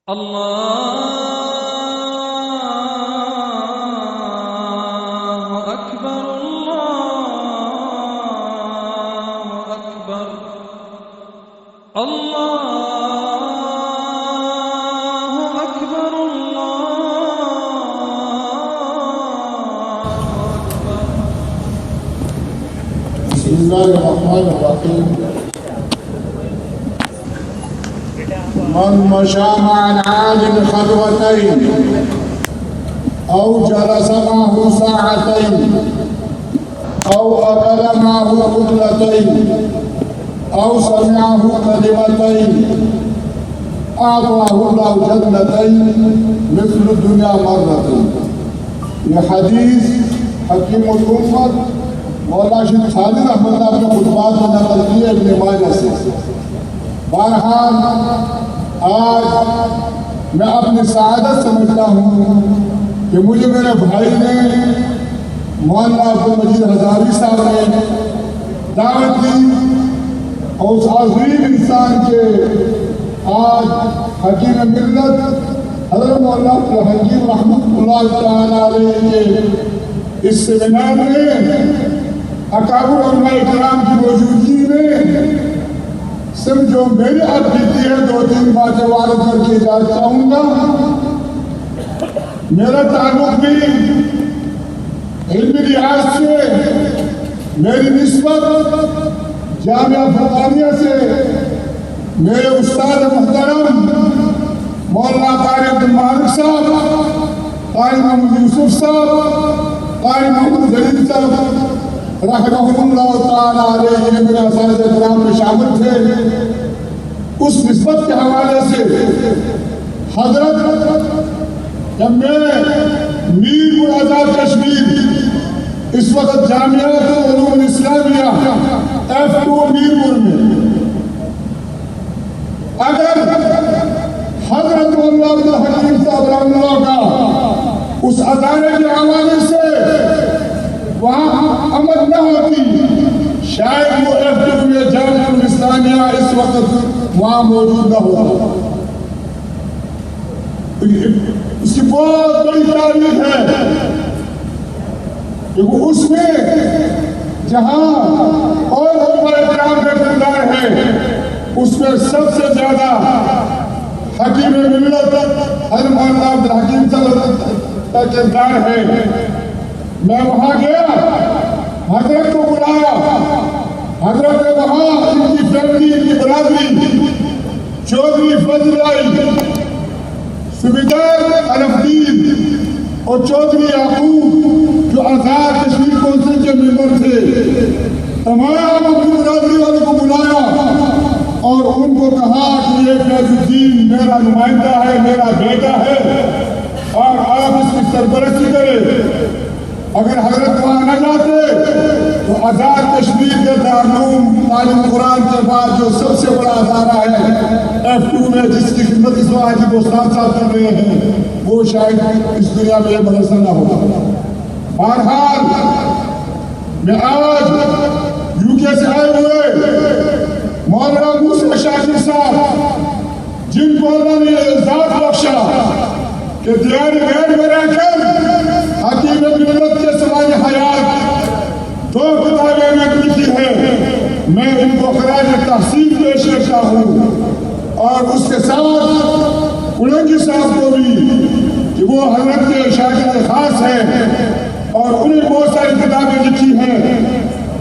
الله أكبر الله أكبر الله أكبر الله أكبر. بسم الله الرحمن الرحيم. من مشى مع العالم خطوتين أو جلس معه ساعتين أو أكل معه خطلتين أو سمعه كلمتين أعطاه الله جنتين مثل الدنيا مرتين. یہ حدیث حکیم الامت مولانا شیخ ثانی رحمۃ اللہ اپنے خطبات میں نقل کی ہے ابن ماجہ سے. بہرحال آج میں اپنی سعادت سمجھتا ہوں کہ مجھے میرے بھائی نے مولانا عبدالمجید ہزاری صاحب نے دعوت دی اور اس عظیم انسان کے آج حکیم ملت حضرت مولانا عبدالحکیم رحمۃ اللہ تعالیٰ علیہ کے اس سیمینار میں اکابر علماء کرام کی موجودگی میں صرف جو میرے حق بیتی ہے دو تین باتیں وارد کر کے اجازت چاہوں گا. میرا تعلق بھی علمی لحاظ سے میری نسبت جامعہ فرقانیہ سے میرے استاد محترم مولانا قاری عبدالمالک صاحب، قاری محمد یوسف صاحب، قاری محمد ظہیر صاحب رحمہ اللہ تعالیٰ علیہ میرے اساتذہ کرام میں شامل تھے. اس نسبت کے حوالے سے حضرت جب میں میر آزاد کشمیر اس وقت جامعہ علوم اسلامیہ F2 میرپور میں اگر حضرت مولانا عبدالحکیم صاحب رحمہ اللہ کا اس ادارے کے حوالے سے وہاں عمل نہ ہوتی شاید وہ F2 میں جامعہ اسلامیہ اس وقت وہاں موجود نہ ہوتا. اس کی بہت بڑی تاریخ ہے کہ وہ اس میں جہاں اور علماء کرام کا کردار ہے اس میں سب سے زیادہ حکیم ملت حضرت مولانا عبدالحکیم صاحب کا کردار ہے. میں وہاں گیا، حضرت کو بلایا، حضرت نے وہاں ان کی فیملی، ان کی برادری چودھری فضل آئی، سبیدار الفدین اور چودھری یعقوب جو آزاد کشمیر کونسل کے ممبر تھے، تمام اپنی برادری والوں کو بلایا اور ان کو کہا کہ یہ فیض الدین میرا نمائندہ ہے، میرا بیٹا ہے اور آپ اس کی سرپرستی کریں. اگر حضرت وہاں نہ جاتے تو آزاد کشمیر کے دارالعلوم تعلیم قرآن کے بعد جو سب سے بڑا ادارہ ہے F2 میں جس کی خدمت اس وقت حاجی بوستان صاحب کر رہے ہیں وہ شاید اس دنیا میں یہ مدرسہ نہ ہوگا. بہرحال میں آج UK سے آئے ہوئے مولانا موسیٰ شاکر صاحب جن کو اللہ نے اعزاز بخشا کہ دیار غیر میں رہ کر حکیم ملت کے سوائے حیات 2 کتابیں میں لکھی ہے، میں ان کو خراج تحسین پیش کرتا ہوں اور اس کے ساتھ اولنگی صاحب کو بھی کہ وہ حضرت کے شاگرد خاص ہیں اور انہیں بہت ساری کتابیں لکھی ہیں.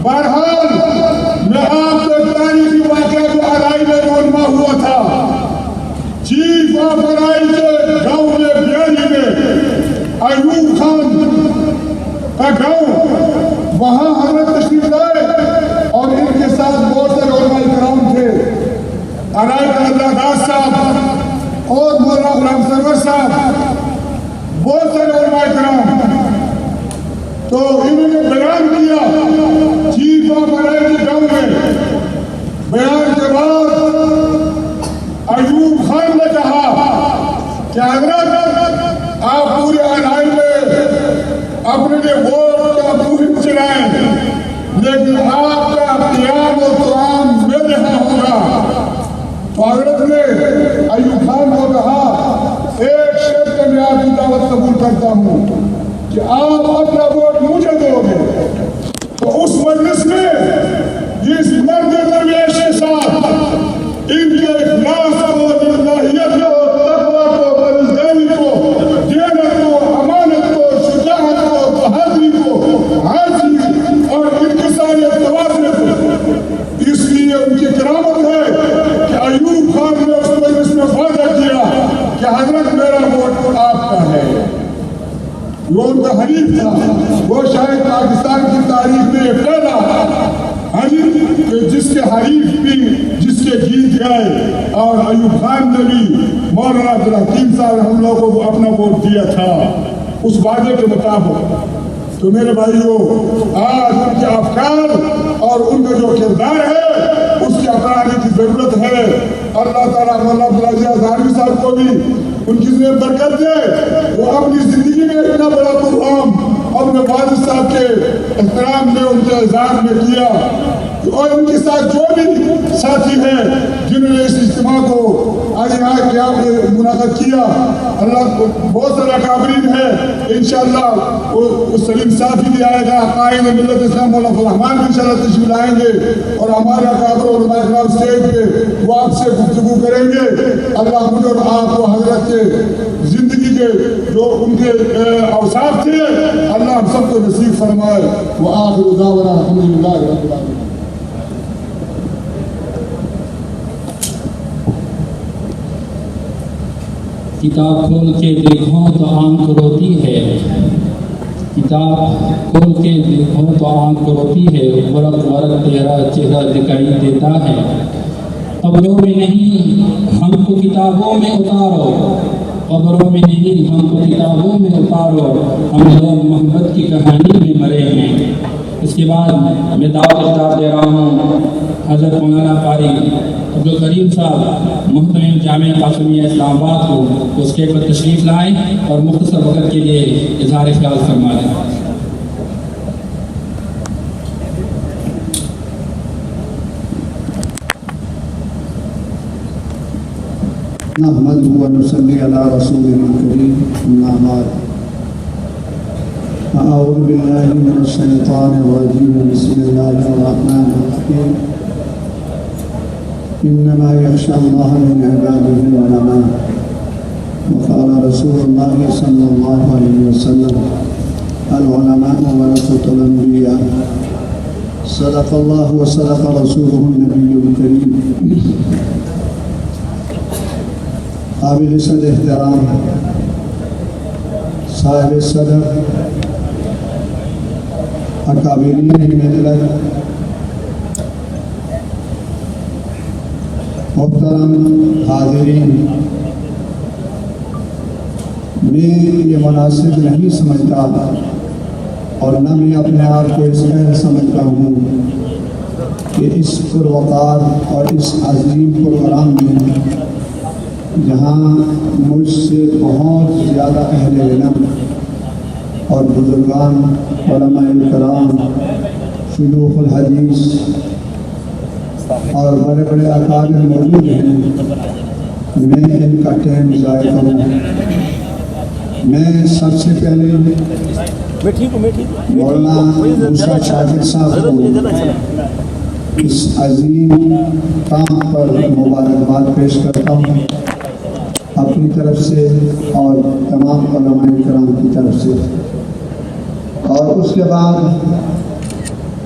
بہرحال میں آپ کو تاریخی واقعہ جو ارائی میں رونما ہوا تھا، چیف آف ارائی کے گاؤں میں بیاری میں ایوب خان کا گاؤں، وہاں حضرت تشریف لائے اور ان کے ساتھ بہت سے علماء کرام تھے، ارائی کا اللہ داس صاحب اور مولانا غلام سرور صاحب، بہت سے علماء کرام. تو انہوں نے بیان کیا چیف آف ارائی کے گاؤں میں. بیان کے بعد ایوب خان نے کہا کہ حضرت آپ پورے ارائی میں اپنے لیے ووٹ کا مہم چلائیں لیکن آپ کا قیام و قیام میرے ہاں ہوگا. تو حضرت نے ایوب خان کو کہا کرتا ہوں کہ آپ اپنا ووٹ مجھے دو گے تو اس مجلس میں جس مرد درویش کے ساتھ ان کے اخلاص کو، للہیت کو، تقویٰ کو، پرہیزگاری کو، دیانت کو، امانت کو، شجاعت کو، بہادری کو، عاجزی اور انکساری توازن کو، اس لیے ان کی کرامت ہے کہ ایوب خان نے اس مجلس میں وعدہ کیا کہ حضرت میرا ووٹ آپ کا ہے۔ وہ ان کا حریف تھا، وہ شاید پاکستان کی تاریخ میں پہلا کہ جس کے حریف بھی جس کے گیت گائے، اور ایوب خان نے بھی مولانا عبدالحکیم صاحب ہم لوگوں کو اپنا ووٹ دیا تھا اس وعدے کے مطابق۔ تو میرے بھائیوں، آج ان کے افکار اور ان کا جو کردار ہے اس کے اپنانے کی ضرورت ہے۔ اللہ تعالیٰ مولانا عبدالعزیز ہزاروی صاحب کو بھی ان کی ذمہ برکت دے، وہ اپنی زندگی میں اتنا بڑا پروگرام اپنے والد صاحب کے احترام میں، ان کے اعزاز میں کیا، اور ان کے ساتھ جو بھی ساتھی ہیں جنہوں نے اس اجتماع کو آج یہاں کیا منعقد کیا، اللہ بہت سارے اکابرین ہیں، انشاءاللہ وہ سلیم صاحب بھی آئے گا، قائد ملت اسلام مولانا الرحمان بھی انشاءاللہ تشریف لائیں گے، اور ہمارے اکابر اور علماء اکرام اسٹیج پہ وہ آپ سے گفتگو کریں گے۔ اللہ مجھے اور آپ کو حضرت کے زندگی کے جو ان کے اوصاف تھے اللہ ہم سب کو نصیب فرمائے۔ وآخر دعوانا الحمدللہ رب العالمین۔ کتاب کھول کے دیکھو تو آنکھ روتی ہے، کتاب کھول کے دیکھو تو آنکھ روتی ہے، ورق ورق تیرا چہرہ دکھائی دیتا ہے۔ قبروں میں نہیں ہم کو کتابوں میں اتارو، قبروں میں نہیں ہم کو کتابوں میں اتارو، ہم لوگ محبت کی کہانی میں مرے ہیں۔ اس کے بعد میں دعوت خطاب دے رہا ہوں حضرت مولانا قاری عبدالکریم صاحب محترم جامعہ قاسمیہ اسلام آباد کو اس کے پر تشریف لائیں اور مختصر وقت کے لیے اظہار خیال فرما دیں۔ نحمده ونصلي على رسوله الكريم أما بعد أعوذ بالله من الشيطان الرجيم بسم الله الرحمن الرحيم إنما يخشى الله من عباده العلماء وقال رسول الله صلى الله عليه وسلم العلماء ورثة الأنبياء صدق الله وصدق رسوله النبي الكريم۔ قابل صدر احترام صاحب صدر اکابرین ملت، محترم حاضرین، میں یہ مناسب نہیں سمجھتا اور نہ میں اپنے آپ کو اس قدر سمجھتا ہوں کہ اس پروقار اور اس عظیم پروگرام میں جہاں مجھ سے بہت زیادہ اہل علم اور بزرگان علماء کرام، شیوخ الحدیث اور بڑے بڑے اکابر موجود ہیں، میں ان کا ٹائم ضائع کروں۔ میں سب سے پہلے مولانا موسیٰ شاکر صاحب کو اس عظیم کام پر مبارکباد پیش کرتا ہوں اپنی طرف سے اور تمام علماء کرام کی طرف سے، اور اس کے بعد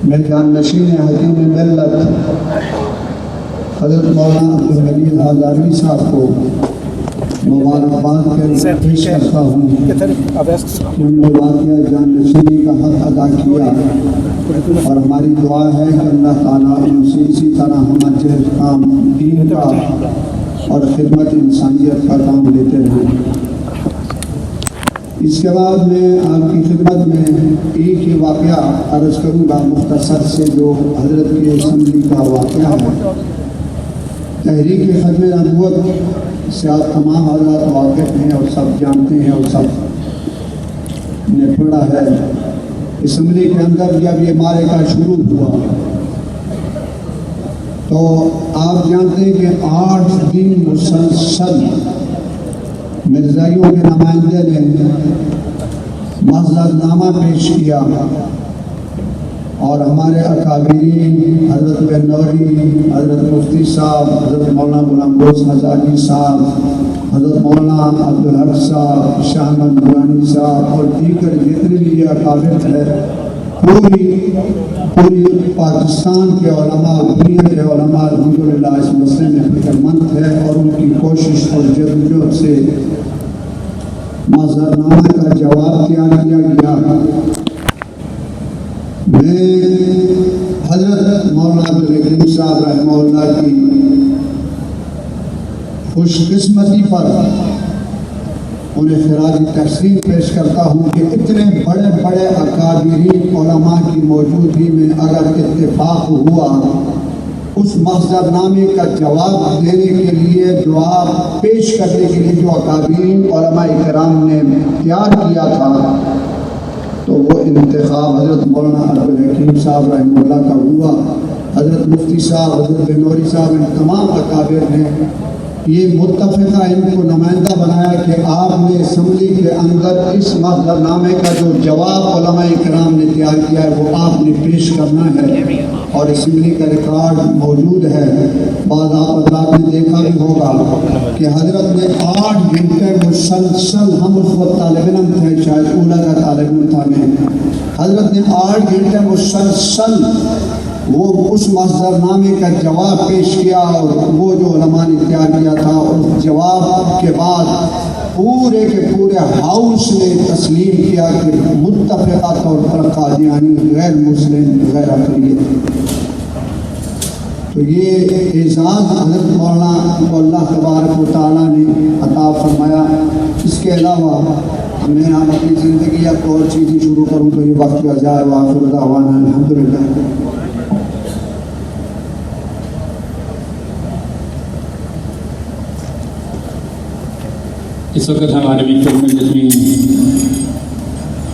میں جانشین حکیم ملت حضرت مولانا عبدالعزیز ہزاروی صاحب کو مبارکباد پیش کرتا ہوں کہ ان نے واقعہ جانشینی کا حق ادا کیا، اور ہماری دعا ہے کہ اللہ تعالیٰ ان سے اسی طرح ہم اجر کام دین کا اور خدمت انسانیت کا کام لیتے رہیں۔ اس کے بعد میں آپ کی خدمت میں ایک ہی واقعہ عرض کروں گا مختصر سے، جو حضرت کی اسمبلی کا واقعہ ہے۔ تحریک ختم نبوت سے آپ تمام حضرات واقف ہیں اور سب جانتے ہیں اور سب نے پڑھا ہے۔ اسمبلی کے اندر جب یہ معرکہ شروع ہوا تو آپ جانتے ہیں کہ 8 دن مسلسل مرزائیوں کے نمائندے نے معذرتنامہ پیش کیا اور ہمارے اکابرین حضرت بنوری، حضرت مفتی صاحب، حضرت مولانا غلام گوس ہزالی صاحب، حضرت مولانا عبدالحق صاحب، شاہ احمد نورانی صاحب اور دیگر جتنے بھی یہ اکابر ہیں، پوری پاکستان کے علماء اور دنیا کے علماء الحمدللہ اس مسئلے میں فکر مند ہے اور ان کی کوشش اور جدوجہد سے معذرتنامہ کا جواب تیار کیا گیا۔ میں حضرت مولانا عبدالحکیم صاحب رحمہ اللہ کی خوش قسمتی پر انہیں خراج تحسین پیش کرتا ہوں کہ اتنے بڑے بڑے اکابرین علماء کی موجودگی میں اگر اتفاق ہوا اس معذرتنامے کا جواب دینے کے لیے، جواب پیش کرنے کے لیے جو اکابرین علماء کرام نے تیار کیا تھا، تو وہ انتخاب حضرت مولانا عبدالحکیم صاحب رحمہ اللہ کا ہوا۔ حضرت مفتی صاحب، حضرت بنوری صاحب، ان تمام اکابر نے یہ متفقہ ان کو نمائندہ بنایا کہ آپ نے اسمبلی کے اندر اس معذرتنامے کا جو جواب علماء کرام نے تیار کیا ہے وہ آپ نے پیش کرنا ہے، اور اسمبلی کا ریکارڈ موجود ہے۔ بعض آپ حضرات نے دیکھا بھی ہوگا کہ حضرت نے 8 گھنٹے مسلسل، ہم اس وقت طالب علم تھے، شاید اولا کا طالب علم تھا میں، حضرت نے 8 گھنٹے مسلسل وہ اس معذرتنامے کا جواب پیش کیا، اور وہ جو علماء نے تیار کیا تھا، اس جواب کے بعد پورے کے پورے ہاؤس نے تسلیم کیا کہ متفقہ طور پر قادیانی غیر مسلم غیر اقلیت۔ تو یہ اعزاز حضرت مولانا کو اللہ تبارک و تعالیٰ نے عطا فرمایا۔ اس کے علاوہ میں اپنی زندگی یا کوئی اور چیزیں شروع کروں تو یہ وقت کا جائے۔ وآخر دعوانا الحمدللہ۔ اس وقت ہمارے محفل میں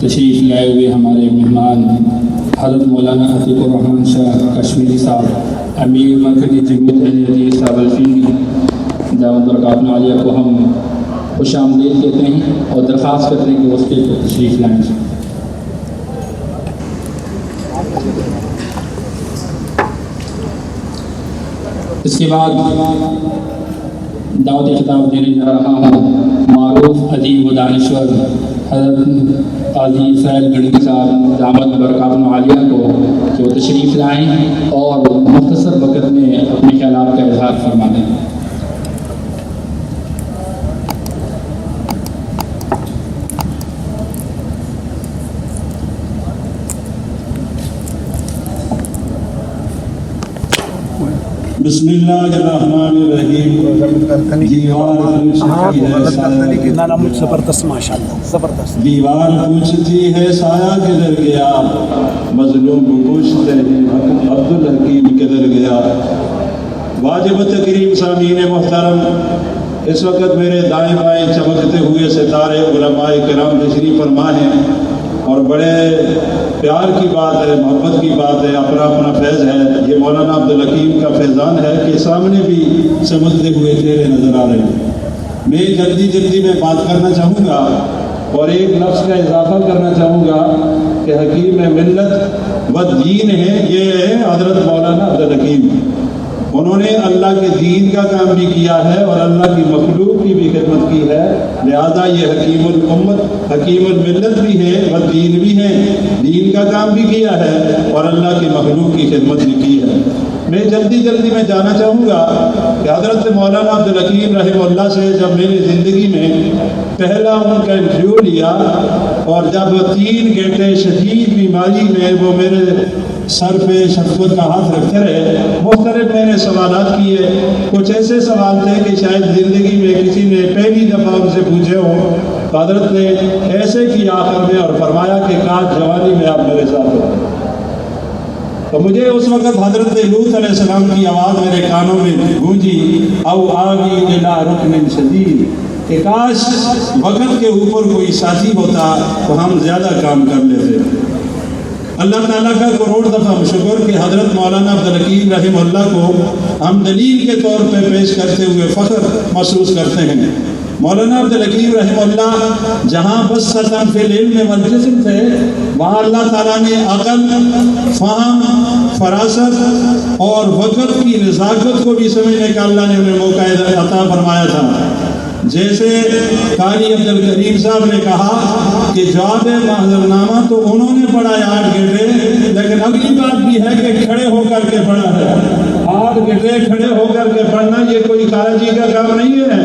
تشریف لائے ہوئے ہمارے مہمان حضرت مولانا عتیق الرحمن شاہ کشمیری صاحب، امیر مرکزی جمعیت اہل حدیث صاحب الفیلی دعوت برکاتہ عالیہ کو ہم خوش آمدید کہتے ہیں اور درخواست کرتے ہیں کہ وہ اسٹیج پر تشریف لائیں۔ اس کے بعد دعوت خطاب دینے جا رہا ہوں معروف ادیب و دانشور حضرت قاضی فیض گڑھی صاحب دعوت برکاتہ عالیہ کو کہ وہ تشریف لائیں اور مختصر وقت میں اپنے خیالات کا اظہار فرما دیں۔ بسم اللہ الرحمن الرحیم۔ دیوار پوچھتی ہے سایہ کدھر گیا، مظلوم کو پوچھتے ہیں عبدالحکیم کدھر گیا۔ واجب تکریم سامعین محترم، اس وقت میرے دائیں بائیں چمکتے ہوئے ستارے علماء کرام تشریف فرما ہیں، اور بڑے پیار کی بات ہے، محبت کی بات ہے، اپنا اپنا فیض ہے۔ یہ مولانا عبدالحکیم کا فیضان ہے کہ سامنے بھی چمکتے ہوئے چہرے نظر آ رہے ہیں۔ میں جلدی میں بات کرنا چاہوں گا اور ایک لفظ کا اضافہ کرنا چاہوں گا کہ حکیم ملت و دین ہے، یہ ہے حضرت مولانا عبدالحکیم۔ انہوں نے اللہ کے دین کا کام بھی کیا ہے اور اللہ کی مخلوق کی بھی خدمت کی ہے، لہذا یہ حکیم الامت حکیم الملت بھی ہے و دین بھی ہے، دین کا کام بھی کیا ہے اور اللہ کی مخلوق کی خدمت بھی کی ہے۔ میں جلدی میں جانا چاہوں گا کہ حضرت مولانا عبدالحکیم رحمہ اللہ سے جب میری زندگی میں پہلا ان کا انٹرویو لیا اور جب 3 گھنٹے شدید بیماری میں وہ میرے سر پہ شفقت کا ہاتھ رکھتے رہے، مختلف میں نے سوالات کیے، کچھ ایسے سوال تھے کہ شاید زندگی میں کسی نے پہلی دفعہ ان سے پوچھے ہوں، تو حضرت نے ایسے کیا آخر میں اور فرمایا کہ کاش جوانی میں آپ میرے ساتھ ہو۔ تو مجھے اس وقت حضرت لوط علیہ السلام کی آواز میرے کانوں میں گونجی، او آوی الی رکن شدید، کہ کاش وقت کے اوپر کوئی ساتھی ہوتا تو ہم زیادہ کام کر لیتے۔ اللہ تعالیٰ کا کروڑ دفعہ شکر کہ حضرت مولانا عبدالحکیم رحمہ اللہ کو ہم دلیل کے طور پہ پیش کرتے ہوئے فخر محسوس کرتے ہیں مولانا عبدالحکیم رحمہ اللہ جہاں بسطاً فی العلم والجسم تھے، وہاں اللہ تعالیٰ نے عقل، فہم، فراست اور وقت کی نزاکت کو بھی سمجھنے کا اللہ نے انہیں موقع عطا فرمایا تھا۔ جیسے قاری عبدالکریم صاحب نے کہا کہ جواب محضر نامہ تو انہوں نے پڑھا ہے 8 گھنٹے، لیکن اگلی بات بھی ہے کہ کھڑے ہو کر کے پڑھا ہے۔ 8 گھنٹے کھڑے ہو کر کے پڑھنا یہ کوئی خارجی کا کام نہیں ہے،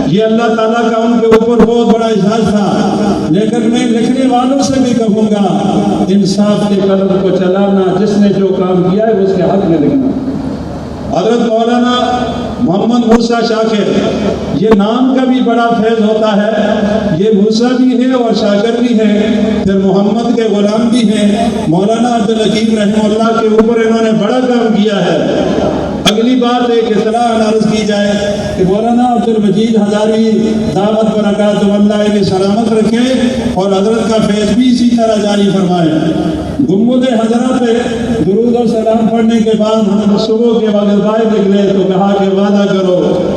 یہ اللہ تعالیٰ کا ان کے اوپر بہت بڑا اعزاز تھا۔ لیکن میں لکھنے والوں سے بھی کہوں گا انصاف کے قلم کو چلانا، جس نے جو کام کیا ہے اس کے حق میں لکھنا۔ حضرت مولانا محمد موسیٰ شاکر، یہ نام کا بھی بڑا فیض ہوتا ہے، یہ موسیٰ بھی ہے اور شاکر بھی ہے، پھر محمد کے غلام بھی ہیں۔ مولانا عبدالحکیم رحمہ اللہ کے اوپر انہوں نے بڑا کام کیا ہے۔ اگلی بات ایک اطلاع عرض کی جائے کہ مولانا عبدالمجید ہزاروی دعوت برکاتہ اللہ انہیں سلامت رکھے اور حضرت کا فیض بھی اسی طرح جاری فرمائے۔ گنبد حضرت پہ درود و سلام پڑھنے کے بعد ہم صبح کے وقت باہر نکلے تو کہا کہ وعدہ کرو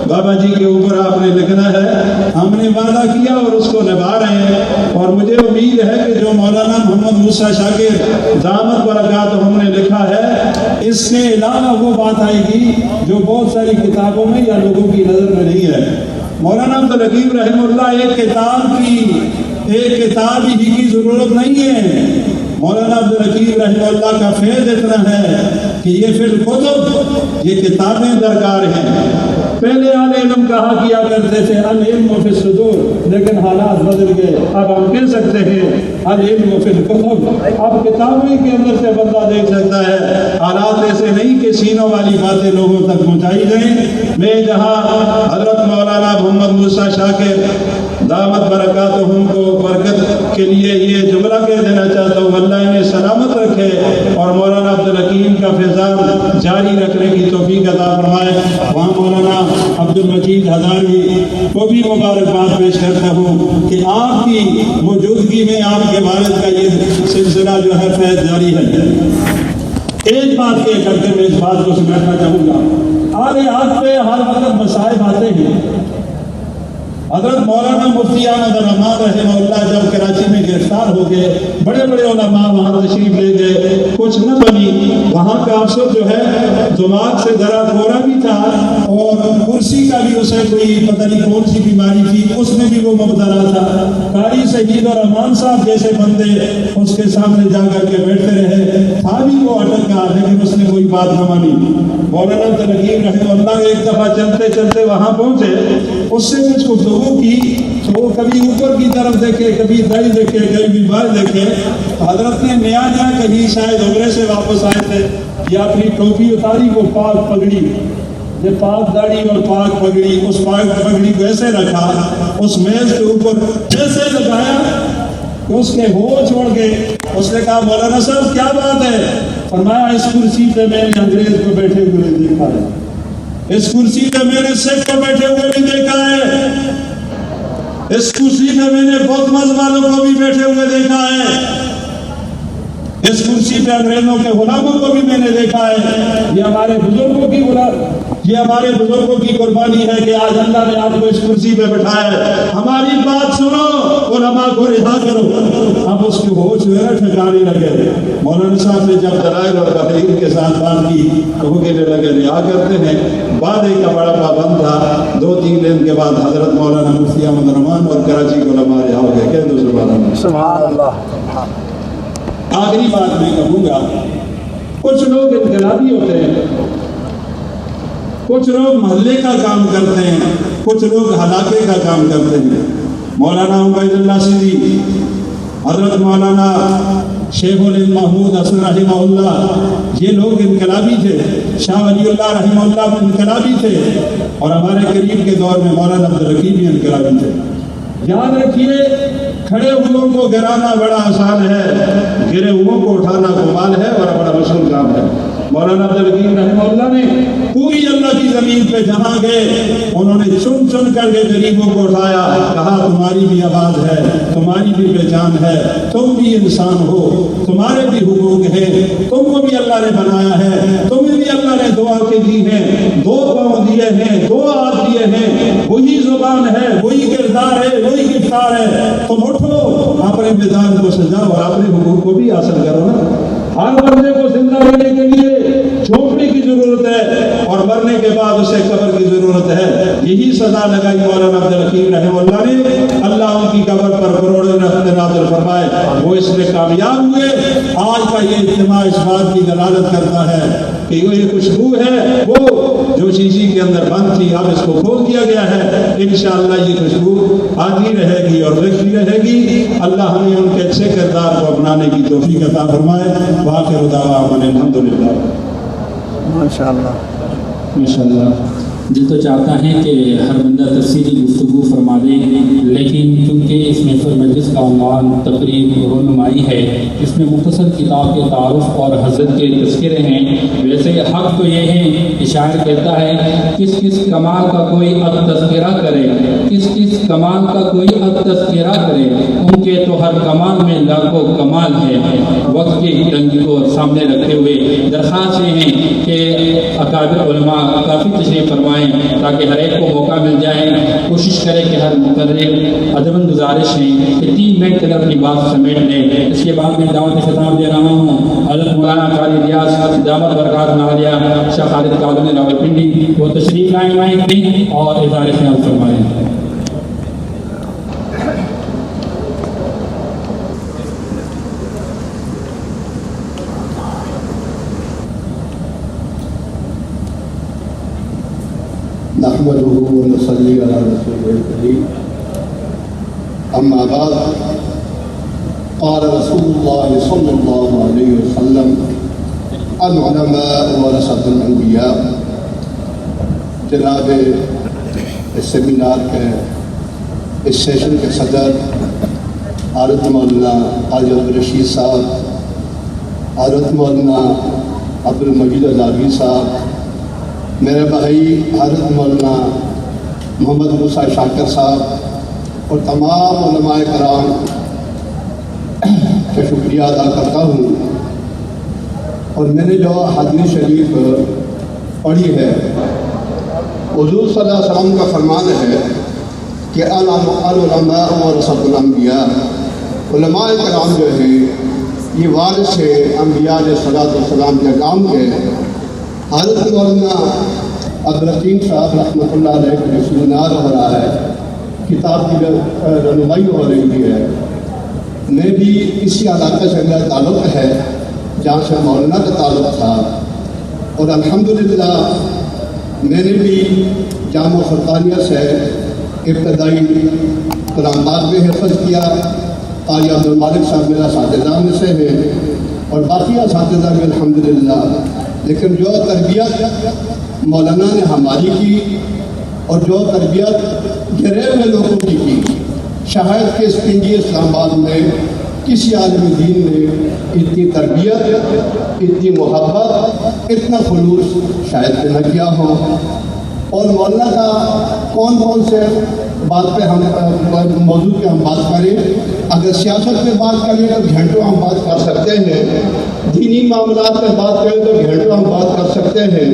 بابا جی کے اوپر آپ نے لکھنا ہے۔ ہم نے وعدہ کیا اور اس کو نبھا رہے ہیں، اور مجھے امید ہے کہ جو مولانا محمد موسیٰ شاکر دعوت برکاتہ ہم نے لکھا ہے، اس سے علاوہ وہ بات آئے گی جو بہت ساری کتابوں میں یا لوگوں کی نظر میں نہیں ہے۔ مولانا عبدالحکیم رحمہ اللہ ایک کتاب ہی کی ضرورت نہیں ہے۔ مولانا عبدالحکیم رحمہ اللہ کا فیض اتنا ہے کہ یہ فی الکتب، یہ کتابیں درکار ہیں۔ پہلے اہل علم کہا کیا کرتے تھے العلم فی الصدور، لیکن حالات بدل گئے، اب ہم کہہ سکتے ہیں العلم فی الکتب۔ اب کتابیں کے اندر سے بندہ دیکھ سکتا ہے، حالات ایسے نہیں کہ سینوں والی باتیں لوگوں تک پہنچائی جائیں۔ میں جہاں حضرت مولانا محمد موسیٰ شاکر دعوت برکاتہم کو برکت کے لیے یہ جملہ کہہ دینا چاہتا ہوں، اللہ انہیں سلامت رکھے اور مولانا عبدالحکیم کا فیضان جاری رکھنے کی توفیق عطا فرمائے۔ وہاں مولانا عبدالمجید ہزاروی کو بھی مبارکباد پیش کرتا ہوں کہ آپ کی موجودگی میں آپ کے والد کا یہ سلسلہ جو ہے فیض جاری ہے۔ ایک بات کہہ کر کے میں اس بات کو سمیٹنا چاہوں گا، آج پہ ہر وقت مصائب آتے ہیں۔ حضرت مولانا مفتی احمد الرحمان رحمہ اللہ جب کراچی میں گرفتار ہو گئے، بڑے بڑے علماء وہاں تشریف لے گئے، کچھ نہ بنی۔ وہاں کا افسر جو ہے دماغ سے ذرا گورا بھی تھا اور کرسی کا بھی اسے کوئی پتہ نہیں کون سی بیماری تھی، اس میں بھی وہ مبتلا تھا۔ قاری سعید اور امان صاحب جیسے بندے اس کے سامنے جا کر کے بیٹھتے رہے، تھا بھی وہ اٹک گیا، لیکن اس نے کوئی بات نہ مانی۔ مولانا عبدالحکیم رحمہ اللہ ایک دفعہ چلتے چلتے وہاں پہنچے، اس سے کچھ گفتگو کی تو وہ کبھی اوپر کی طرف دیکھے، کبھی دائیں دیکھے، کبھی بائیں دیکھے۔ حضرت نے نیا کہیں شاید عمرے سے واپس آئے تھے، یا اپنی ٹوپی اتاری، وہ پاک پگڑی، یہ پاک داڑھی اور پاک پگڑی، اس پاک پگڑی کو ایسے رکھا، اس میز کے اوپر ایسے لگایا کہ اس کے ہوش اڑ گئے۔ اس نے کہا مولانا صاحب کیا بات ہے؟ فرمایا اس کرسی پہ میں نے انگریز کو بیٹھے ہوئے دیکھا ہے، اس کرسی پہ میں نے سکھ کو بیٹھے ہوئے بھی دیکھا ہے، اس کرسی پہ میں نے بودھ مت والوں کو بھی بیٹھے ہوئے دیکھا ہے، اس کرسی پہ انگریزوں کے غلاموں کو بھی میں نے دیکھا ہے۔ یہ ہمارے بزرگوں کی قربانی ہے کہ آج اللہ نے آپ کو اس کرسی پہ بٹھایا ہے۔ ہماری بات سنو، علماء کو رہا کرو۔ اب اس کے ہوش ٹھکانے لگے۔ مولانا صاحب نے جب دلائل اور تحریر کے ساتھ بات کی تو وہ کہنے لگے رہا کرتے ہیں۔ بعد کا بڑا پابند تھا، 2-3 دن کے بعد حضرت مولانا مفتی احمد الرحمان اور کراچی کو علماء رہا ہو گئے۔ کہہ دو سبحان اللہ۔ آخری بات میں کہوں گا، کچھ لوگ انقلابی ہوتے ہیں، کچھ لوگ محلے کا کام کرتے ہیں، کچھ لوگ علاقے کا کام کرتے ہیں۔ مولانا عبید اللہ سیدھی، حضرت مولانا شیخ العلم محمود حسن رحمہ اللہ، یہ لوگ انقلابی تھے۔ شاہ ولی اللہ رحمہ اللہ انقلابی تھے، اور ہمارے قریب کے دور میں مولانا عبدالحکیم بھی انقلابی تھے۔ یاد رکھیے، کھڑے ہوئوں کو گرانا بڑا آسان ہے، گرے ہوئوں کو اٹھانا کمال ہے اور بڑا مشکل کام ہے۔ مولانا عبدالحکیم رحمہ اللہ نے پوری اللہ کی زمین پہ جہاں گئے انہوں نے چن چن کر کے غریبوں کو اٹھایا، کہا تمہاری بھی آواز ہے، تمہاری بھی پہچان ہے، تم بھی انسان ہو، تمہارے بھی حقوق ہیں، تم کو بھی اللہ نے بنایا ہے، تمہیں بھی اللہ نے دعا کے دی ہیں، 2 پاؤں دیے ہیں، 2 ہاتھ دیے ہیں، وہی زبان ہے، وہی کردار ہے، وہی گفتار ہے، تم اٹھو اپنے میدان کو سجاؤ اور اپنے حقوق کو بھی حاصل کرو نا۔ ہر بندے کو زندہ رہنے کے لیے جھونپڑی کی ضرورت ہے اور مرنے کے بعد اسے قبر کی ضرورت ہے۔ یہی سزا لگائی مولانا عبدالحکیم رحمہ اللہ نے، اللہ ان کی قبر پر کروڑوں رحمت نازل فرمائے، وہ اس میں کامیاب ہوئے۔ آج کا یہ اجتماع اس بات کی دلالت کرتا ہے کہ یہ خوشبو ہے وہ جو شیشی کے اندر بند تھی، اب اس کو کھول دیا گیا ہے، انشاءاللہ یہ خوشبو آتی رہے گی اور رکھتی رہے گی۔ اللہ ہمیں ان کے اچھے کردار کو اپنانے کی توفیق عطا فرمائے۔ وآخر دعوانا الحمدللہ۔ ماشاءاللہ۔ دل تو چاہتا ہے کہ ہر بندہ تفصیلی گفتگو فرما دے، لیکن چونکہ اس محفل مجلس کا عنوان تقریب رونمائی ہے، اس میں مختصر کتاب کے تعارف اور حضرت کے تذکرے ہیں۔ ویسے حق تو یہ ہے کہ شاعر کہتا ہے کس کس کمال کا کوئی اب تذکرہ کرے، کس کس کمال کا کوئی اب تذکرہ کرے، ان کے تو ہر کمال میں لاکھوں کمال ہے۔ وقت کی تنگی کو سامنے رکھتے ہوئے درخواست یہ ہے کہ اکابر علماء کافی تشریف فرمائیں تاکہ ہر ایک کو موقع مل جائے۔ کوشش کرے کہ ہر مقرر ادباً گزارش ہے کہ 3 منٹ کے اندر اپنی بات سمیٹ لیں۔ اس کے بعد میں دعوت خطاب دے رہا ہوں حضرت مولانا قاری ریاض دامت برکات نالیہ شاہ خالد قادری راولپنڈی، وہ تشریف لائیں مائک میں اور اظہار خیال فرمائیں۔ نحمده ونصلي على رسوله الكريم أما بعد قال رسول الله صلى الله عليه وسلم العلماء ورثة الأنبياء۔ جناب اس سیمینار کے اس سیشن کے صدر حضرت مولانا حاجی عبدالرشید صاحب، حضرت مولانا عبدالمجید عزابی صاحب، میرے بھائی حضرت مولانا محمد موسیٰ شاکر صاحب اور تمام علماء کرام کا شکریہ ادا کرتا ہوں۔ اور میں نے جو حدیث شریف پڑھی ہے، حضور صلی اللہ علیہ وسلم کا فرمان ہے کہ العلماء ورثۃ الانبیاء، علماء کرام جو ہیں یہ وارث ہے انبیاء علیہ الصلوۃ والسلام کے کام کے۔ حضرت مولانا عبدالحکیم صاحب رحمۃ اللہ علیہ کا سیمینار ہو رہا ہے، کتاب کی رونمائی ہو رہی ہے۔ میں بھی اسی علاقے سے میرا تعلق ہے جہاں سے مولانا کا تعلق تھا، اور الحمدللہ میں نے بھی جامعہ فرقانیہ سے ابتدائی قرآن پاک میں حفظ کیا۔ قاری عبدالمالک صاحب میرا اساتذہ میں سے ہیں اور باقی اساتذہ میں الحمدللہ۔ لیکن جو تربیت مولانا نے ہماری کی اور جو تربیت گرے ہوئے لوگوں کی شاید کہ اس پنجی اسلام آباد میں کسی عالم دین نے اتنی تربیت، اتنی محبت، اتنا خلوص شاید کہ نہ کیا ہو۔ اور مولانا کا کون سے بات پہ ہم موضوع پہ ہم بات کریں، اگر سیاست پہ بات کریں تو گھنٹوں ہم بات کر سکتے ہیں، دینی معاملات پہ بات کریں تو گھنٹوں ہم بات کر سکتے ہیں،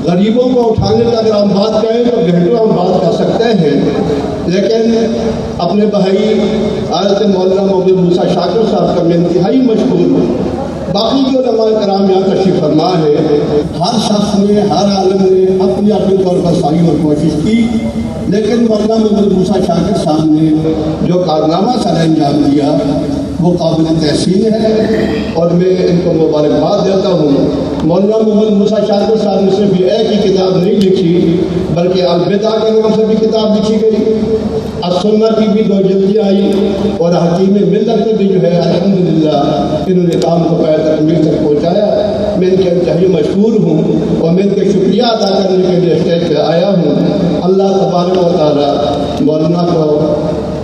غریبوں کو اٹھانے کا اگر ہم بات کریں تو گھنٹوں ہم بات کر سکتے ہیں۔ لیکن اپنے بھائی حضرت مولانا محمد موسیٰ شاکر صاحب کا میں انتہائی مشکور ہوں۔ باقی جو علماء کرام یہاں تشریف فرما ہے، ہر شخص نے، ہر عالم نے اپنی اپنے طور پر سعی اور کوشش کی، لیکن مولانا محمد موسیٰ شاکر صاحب نے جو کارنامہ سر انجام دیا وہ قابل تحسین ہے اور میں ان کو مبارکباد دیتا ہوں۔ مولانا محمد موسیٰ شاکر صاحب نے صرف ایک ہی کتاب نہیں لکھی بلکہ البدع کے نام سے بھی کتاب لکھی گئی، السنہ کی بھی 2 جلدیں آئی، اور حکیم ملت میں بھی جو ہے الحمدللہ انہوں نے کام کو پیر تکمیل تک پہنچایا۔ میں ان کے انتہائی مشکور ہوں اور میں ان کے شکریہ ادا کرنے کے لیے اسٹیج پہ آیا ہوں۔ اللہ تبارک و تعالیٰ مولانا کو،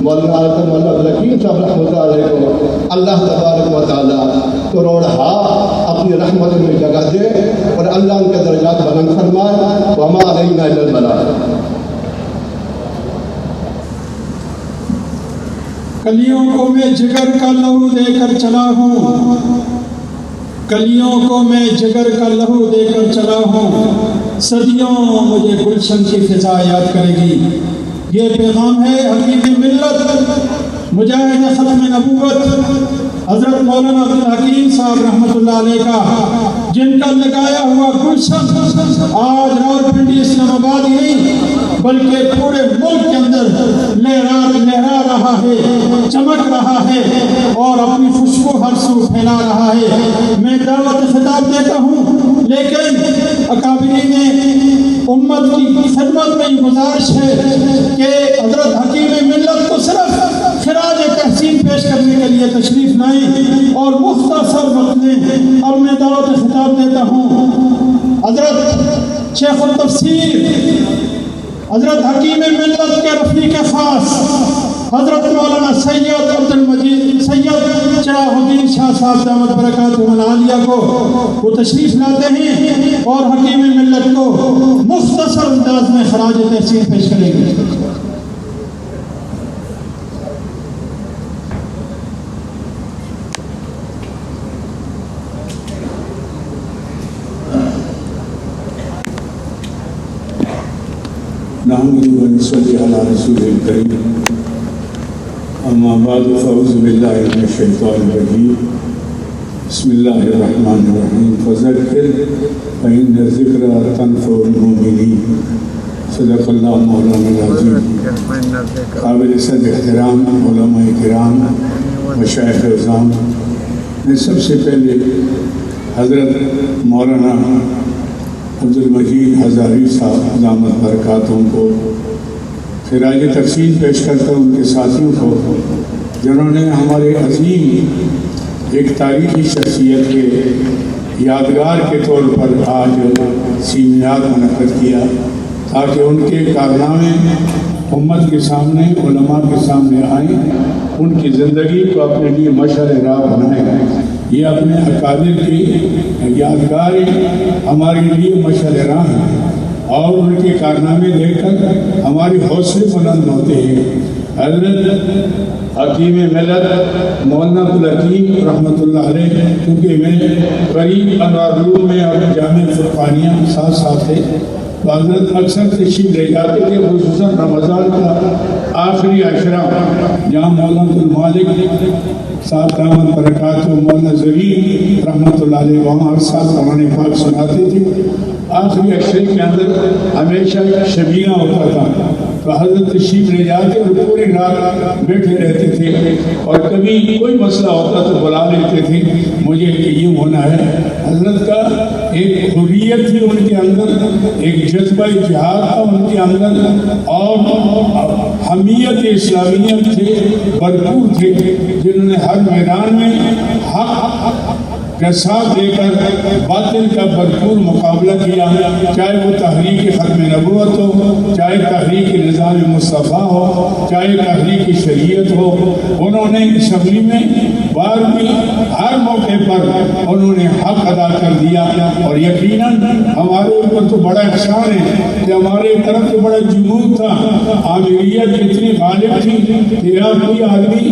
مولانا عبدالحکیم صاحب رحمۃ اللہ علیہ کو اللہ تبارک و تعالیٰ کروڑ ہا اپنی رحمت میں جگہ دے اور اللہ ان کے درجات بلند فرمائے. وما علینا الا البلاغ. کلیوں کو میں جگر کا لہو دے کر چلا ہوں، کلیوں کو میں جگر کا لہو دے کر چلا ہوں، صدیوں مجھے گلشن کی فضا یاد کرے گی. یہ پیغام ہے حکیم ملت، مجاہد ختم نبوت حضرت مولانا عبدالحکیم صاحب رحمۃ اللہ علیہ کا، جن کا لگایا ہوا گلشن آج راولپنڈی اسلام آباد ہی نہیں بلکہ پورے ملک کے اندر لہرا رہا ہے، چمک رہا ہے اور اپنی خوشبو ہر سو پھیلا رہا ہے. میں دعوت خطاب دیتا ہوں، لیکن اکابرین امت کی خدمت میں یہ گزارش ہے کہ حضرت حکیم ملت کو صرف خراج تحسین پیش کرنے کے لیے تشریف لائیں اور مختصر وقت میں. اب میں دعوت خطاب دیتا ہوں حضرت شیخ التفسیر، حضرت حکیم ملت کے رفیق خاص حضرت مولانا سید عبدالمجید سید چراغ الدین شاہ صاحب دامت برکاتہ العالیہ کو وہ تشریف لاتے ہیں اور حکیم ملت کو مختصر انداز میں خراج تحسین پیش کریں گے. نحمد و نصلی علی رسول الکریم. اما بعد فاعوذ باللہ من الشیطان الرجیم. بسم اللہ الرحمن الرحیم. فذکر فإن الذکر تنفع المؤمنین. صدق اللہ مولانا العظیم. قابل صد احترام علماء کرام، مشائخ عظام، میں سب سے پہلے حضرت مولانا عبدالمجید ہزاری صاحب دامت برکاتوں کو خراج تحسین پیش کرتا ہوں، ان کے ساتھیوں کو جنہوں نے ہمارے عظیم ایک تاریخی شخصیت کے یادگار کے طور پر آج سیمینار منعقد کیا تاکہ ان کے کارنامے امت کے سامنے، علماء کے سامنے آئیں، ان کی زندگی کو اپنے لیے مشعل راہ بنائیں. یہ اپنے اکابر کی یادگار ہمارے لیے مشعل راہ ہیں اور ان کے کارنامے دیکھ کر ہماری حوصلے بلند ہوتے ہیں. حضرت حکیم ملت مولانا عبدالحکیم رحمۃ اللہ علیہ، کیونکہ میں قریب انوار العلوم میں اور جامعہ فرقانیہ ساتھ ساتھ تھے، تو حضرت اکثر تشریف لے جاتے تھے، خصوصاً رمضان کا آخری عشرہ جہاں مولانا عبدالمالک صاحب دامت برکاتہ مولانا ظہیر رحمۃ اللہ علیہ وہاں ہر سال قرآن پاک سناتے تھے. آخری عشرے کے اندر ہمیشہ شبینہ ہوتا تھا تو حضرت تشریف لے جاتے اور پوری رات بیٹھے رہتے تھے اور کبھی کوئی مسئلہ ہوتا تو بلا لیتے تھے مجھے کہ یہ ہونا ہے. حضرت کا ایک حریت تھی ان کے اندر، ایک جذبہ جہاد تھا ان کے اندر اور حمیت اسلامیت تھے، بھرپور تھے، جنہوں نے ہر میدان میں حق کا ساتھ دے کر باطل کا بھرپور مقابلہ کیا، چاہے وہ تحریک ختم نبوت ہو، چاہے تحریک نظام مصطفیٰ ہو، چاہے تحریک شریعت ہو. انہوں نے اسمبلی میں بار بھی ہر موقع پر انہوں نے حق ادا کر دیا اور یقیناً ہمارے اوپر تو بڑا احسان ہے کہ ہمارے طرف تو بڑا جمود تھا، آمریت اتنی غالب تھی کہ یہاں کوئی آدمی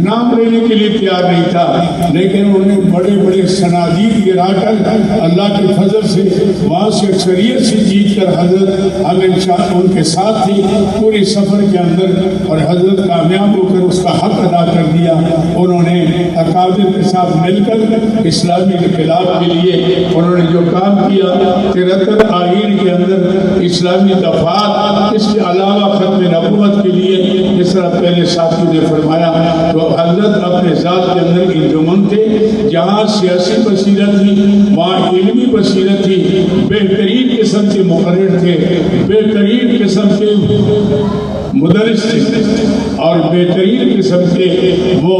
نام لینے کے لیے تیار نہیں تھا، لیکن انہوں نے بڑے بڑے صنادید گرا کر اللہ کے فضل سے وہاں سے اکثریت سے جیت کر حضرت ہمیشہ ان کے ساتھ تھی پورے سفر کے اندر اور حضرت کامیاب ہو کر اس کا حق ادا کر دیا. انہوں نے اکابر کے ساتھ مل کر اسلامی انقلاب کے لیے انہوں نے جو کام کیا، 73 آئین کے اندر اسلامی دفعات، اس کے علاوہ ختم نبوت کے لیے جس طرح پہلے ساتھی نے فرمایا، تو حضرت اپنے ذات کے اندر انجمن تھے، جہاں سیاسی بصیرت تھی وہاں علمی بصیرت تھی، بہترین قسم کے مقرر تھے، بہترین قسم کے مدرس تھے اور بہترین قسم کے وہ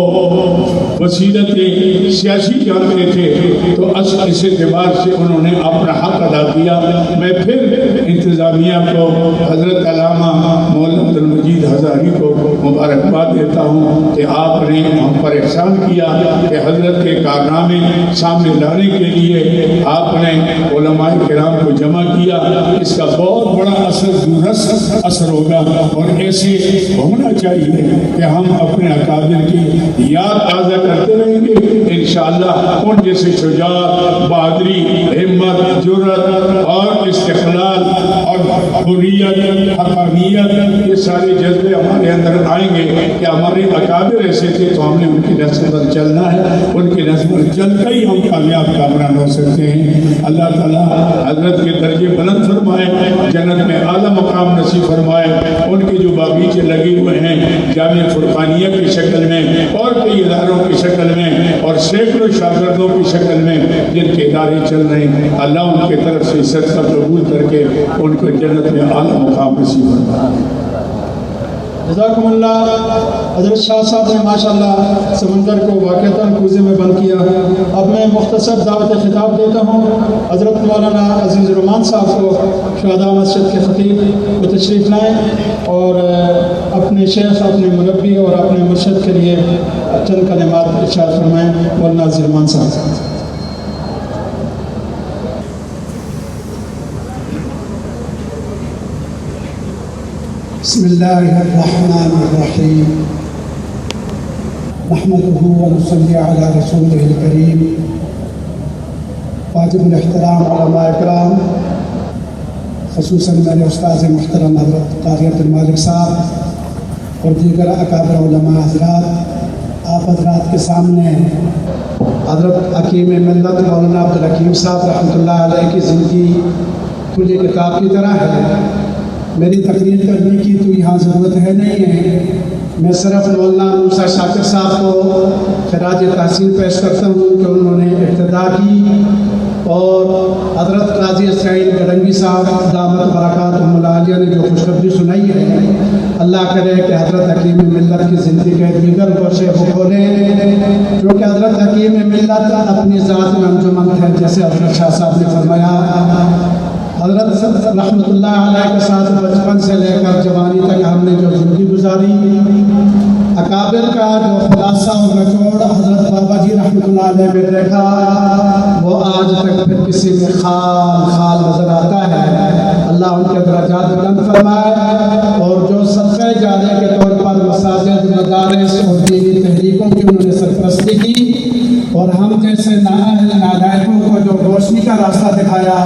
وسیلتیں سیاسی جانتے تھے، تو اس اعتبار سے انہوں نے اپنا حق ادا کیا۔ میں پھر انتظامیہ کو، حضرت علامہ مولانا عبد المجید ہزاری کو مبارکباد دیتا ہوں کہ آپ نے ہم پر احسان کیا کہ حضرت کے کارنامے سامنے لانے کے لیے آپ نے علماء کرام کو جمع کیا۔ اس کا بہت بڑا اثر ہوگا، اور ایسے ہونا چاہیے کہ ہم اپنے اکابر کی یاد تازہ کرتے رہیں گے انشاءاللہ۔ ان جیسے شجاعت، بہادری، ہمت، جرأت اور استقلال اور حریت، حقانیت، یہ سارے جذبے ہمارے اندر آئیں گے کہ ہمارے اکابر ایسے تھے تو ہم نے ان کی نسل پر چلنا ہے، ان کی نسل پر چل کر ہی ہم کامیاب کامران ہو سکتے ہیں۔ اللہ تعالیٰ حضرت کے درجے بلند فرمائے، جنت میں اعلیٰ مقام نصیب فرمائے۔ ان کے جو باغیچے لگے ہوئے ہیں جامعہ فرقانیہ کی شکل میں اور کئی اداروں کی شکل میں اور سینکڑوں شاگردوں کی شکل میں جن کے ادارے چل رہے ہیں، اللہ ان کے طرف سے صدقہ قبول کر کے ان کو جنت میں اعلیٰ مقام نصیب فرمائے۔ جزاکم اللہ۔ حضرت شاہ صاحب نے ماشاءاللہ سمندر کو واقعتاً کوزے میں بند کیا۔ اب میں مختصر دعوت خطاب دیتا ہوں حضرت مولانا عزیز الرحمان صاحب کو، شہداء مسجد کے خطیب، وہ تشریف لائیں اور اپنے شیخ، اپنے مربی اور اپنے مرشد کے لیے چند کلمات ارشاد فرمائیں۔ مولانا عزیز الرحمان صاحب۔ بسم اللہ الرحمن الرحیم، نحمدہ ونصلی علی رسولہ الکریم۔ واجب الاحترام علماء اکرام، خصوصاً میرے استاذ محترم حضرت قاری عبد المالک صاحب اور دیگر اکابر علماء حضرات، آپ حضرات کے سامنے حضرت حکیم ملت مولانا عبد الحکیم صاحب رحمۃ اللہ علیہ کی زندگی کھلی کتاب کی طرح ہے۔ میری تقریر کرنے کی تو یہاں ضرورت ہے نہیں ہے، میں صرف مولانا موسیٰ شاکر صاحب کو خراج تحسین پیش کرتا ہوں کہ انہوں نے ابتدا کی، اور حضرت قاضی اسماعیل گڈنگی صاحب دامت برکاتہم العالیہ نے جو خوشخبری سنائی ہے، اللہ کرے کہ حضرت حکیم ملت کی زندگی کے دیگر گوشے وہ کھولیں، کیونکہ حضرت حکیم ملت اپنی ذات میں انجمن ہے، جیسے حضرت شاہ صاحب نے فرمایا۔ حضرت رحمۃ اللہ علیہ کے ساتھ بچپن سے لے کر جوانی تک ہم نے جو زندگی گزاری، اکابر کا جو خلاصہ اور نچوڑ حضرت بابا جی رحمۃ اللہ علیہ میں دیکھا، وہ آج تک پھر کسی میں خال نظر آتا ہے۔ اللہ ان کے درجات بلند فرمائے، اور جو صدقہ جاریہ کے طور پر مساجد، مدارس اور دینی تحریکوں کی انہوں نے سرپرستی کی، اور ہم جیسے نالائقوں کو جو روشنی کا راستہ دکھایا،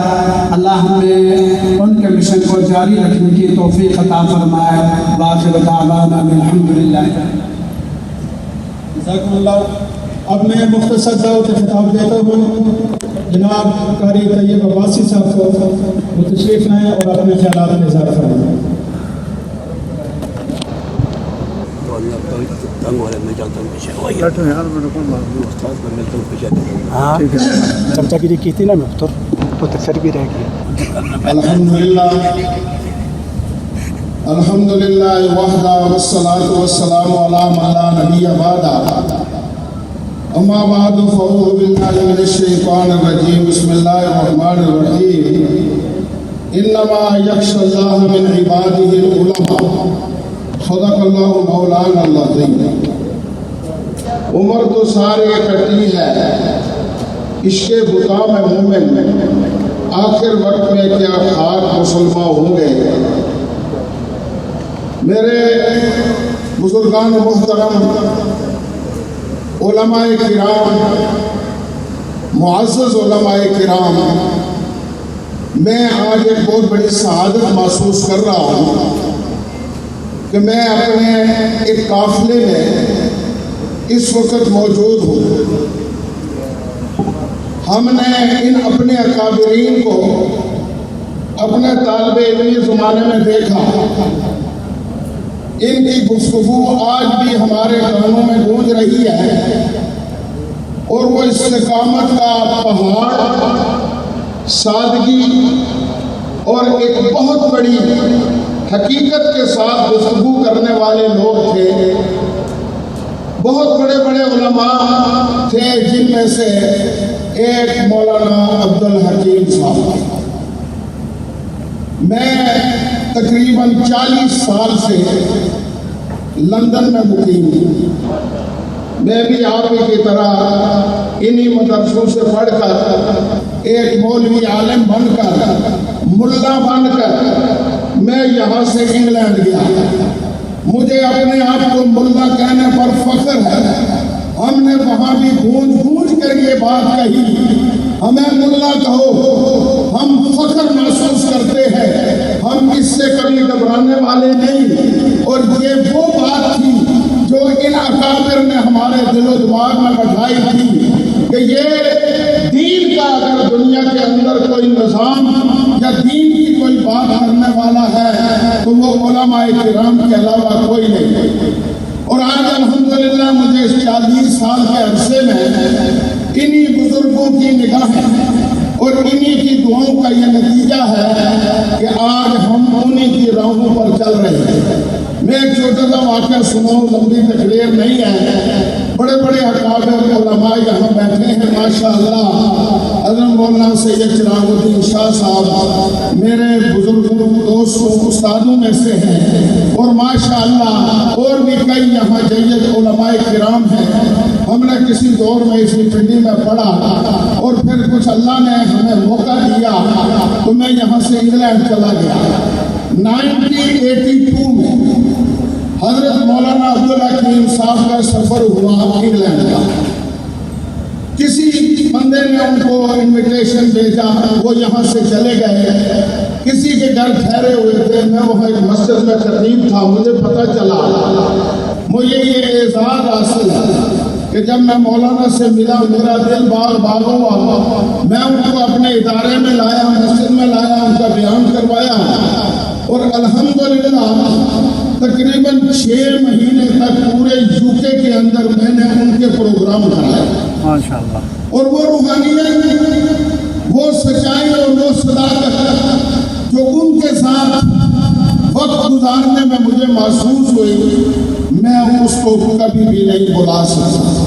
اللہ ہمیں ان کے مشن کو جاری رکھنے کی توفیق عطا فرمائے۔ وآخر دعوانا الحمدللہ۔ جزاکم اللہ۔ اب میں مختصر دعوت خطاب دیتا ہوں جناب قاری طیب عباسی صاحب کو، وہ تشریف لائیں اور اپنے خیالات کا اظہار فرمائیں۔ چرچا گیری کی تھی نا میں تو تکثر بھی رہ گیا۔ الحمدللہ وحدہ والصلاة والسلام علی من لا نبی بعدہ، اما بعد فاعوذ باللہ من الشیطان الرجیم، بسم اللہ الرحمن الرحیم۔ انما یخشی اللہ من عبادہ العلماء، صدق اللہ مولانا العظیم۔ عمر تو سارے کٹی ہے، عشق بتا میں مومن، آخر وقت میں کیا خاک مسلمان ہوں گے۔ میرے بزرگان محترم، علماء کرام، معزز علماء کرام، میں آج ایک بہت بڑی سعادت محسوس کر رہا ہوں کہ میں اپنے ایک قافلے میں اس وقت موجود ہوں۔ ہم نے ان اپنے اکابرین کو اپنے طالب علمی زمانے میں دیکھا، ان کی گفتگو آج بھی ہمارے کانوں میں گونج رہی ہے، اور وہ استقامت کا پہاڑ، سادگی اور ایک بہت بڑی حقیقت کے ساتھ گفتگو کرنے والے لوگ تھے. بہت بڑے بڑے علماء تھے، جن میں سے ایک مولانا عبدالحکیم صاحب تھے. میں تقریباً 40 سال سے لندن میں مقیم ہوں. میں بھی آپ کی طرح انہی مدرسوں سے پڑھ کر ایک مولوی عالم بن کر ملا بن کر میں یہاں سے انگلینڈ گیا. مجھے اپنے آپ کو ملا کہنے پر فخر ہے. ہم نے وہاں بھی گونج گونج کر یہ بات کہی، ہمیں ملا کہو، ہم فخر محسوس کرتے ہیں، ہم اس سے کبھی گھبرانے والے نہیں. اور یہ وہ بات تھی جو ان اکابر نے ہمارے دل و دماغ میں بٹھائی تھی کہ یہ دین کا اگر دنیا کے اندر کوئی نظام یا دین کی کوئی بات کرنے والا ہے تو وہ علماء کرام کے علاوہ کوئی نہیں. اور آج الحمدللہ مجھے اس 40 سال کے عرصے میں انہی بزرگوں کی نگاہیں اور انہی کی دعاؤں کا یہ نتیجہ ہے کہ آج ہم انہی کی راہوں پر چل رہے ہیں. میں ایک چھوٹا سا واقعہ سناؤں، لمبی تقریر نہیں ہے. بڑے بڑے اکابر علماء یہاں بیٹھے ہیں ماشاءاللہ. حضرت مولانا سید چراغ الدین شاہ صاحب میرے بزرگوں دوستوں استادوں میں سے ہیں، اور ماشاءاللہ اور بھی کئی یہاں جید علماء کرام ہیں. ہم نے کسی دور میں اسی پنڈی میں پڑھا اور پھر کچھ اللہ نے ہمیں موقع دیا تو میں یہاں سے انگلینڈ چلا گیا. 1982 میں حضرت مولانا عبدالحکیم صاحب کا سفر ہوا انگلینڈ کا. کسی بندے نے ان کو انویٹیشن بھیجا، وہ یہاں سے چلے گئے. کسی کے گھر ٹھہرے ہوئے تھے. میں وہاں ایک مسجد میں خطیب تھا. مجھے پتہ چلا، مجھے یہ اعزاز حاصل ہے کہ جب میں مولانا سے ملا میرا دل باغ ہوا. میں ان کو اپنے ادارے میں لایا، مسجد میں لایا، ان کا بیان کروایا اور الحمدللہ تقریباً 6 مہینے تک پورے UK کے اندر میں نے ان کے پروگرام کرائے ماشاءاللہ. اور وہ روحانیت، وہ سچائی اور وہ صداقت جو ان کے ساتھ وقت گزارنے میں مجھے محسوس ہوئی، میں اس کو کبھی بھی نہیں بھلا سکتا.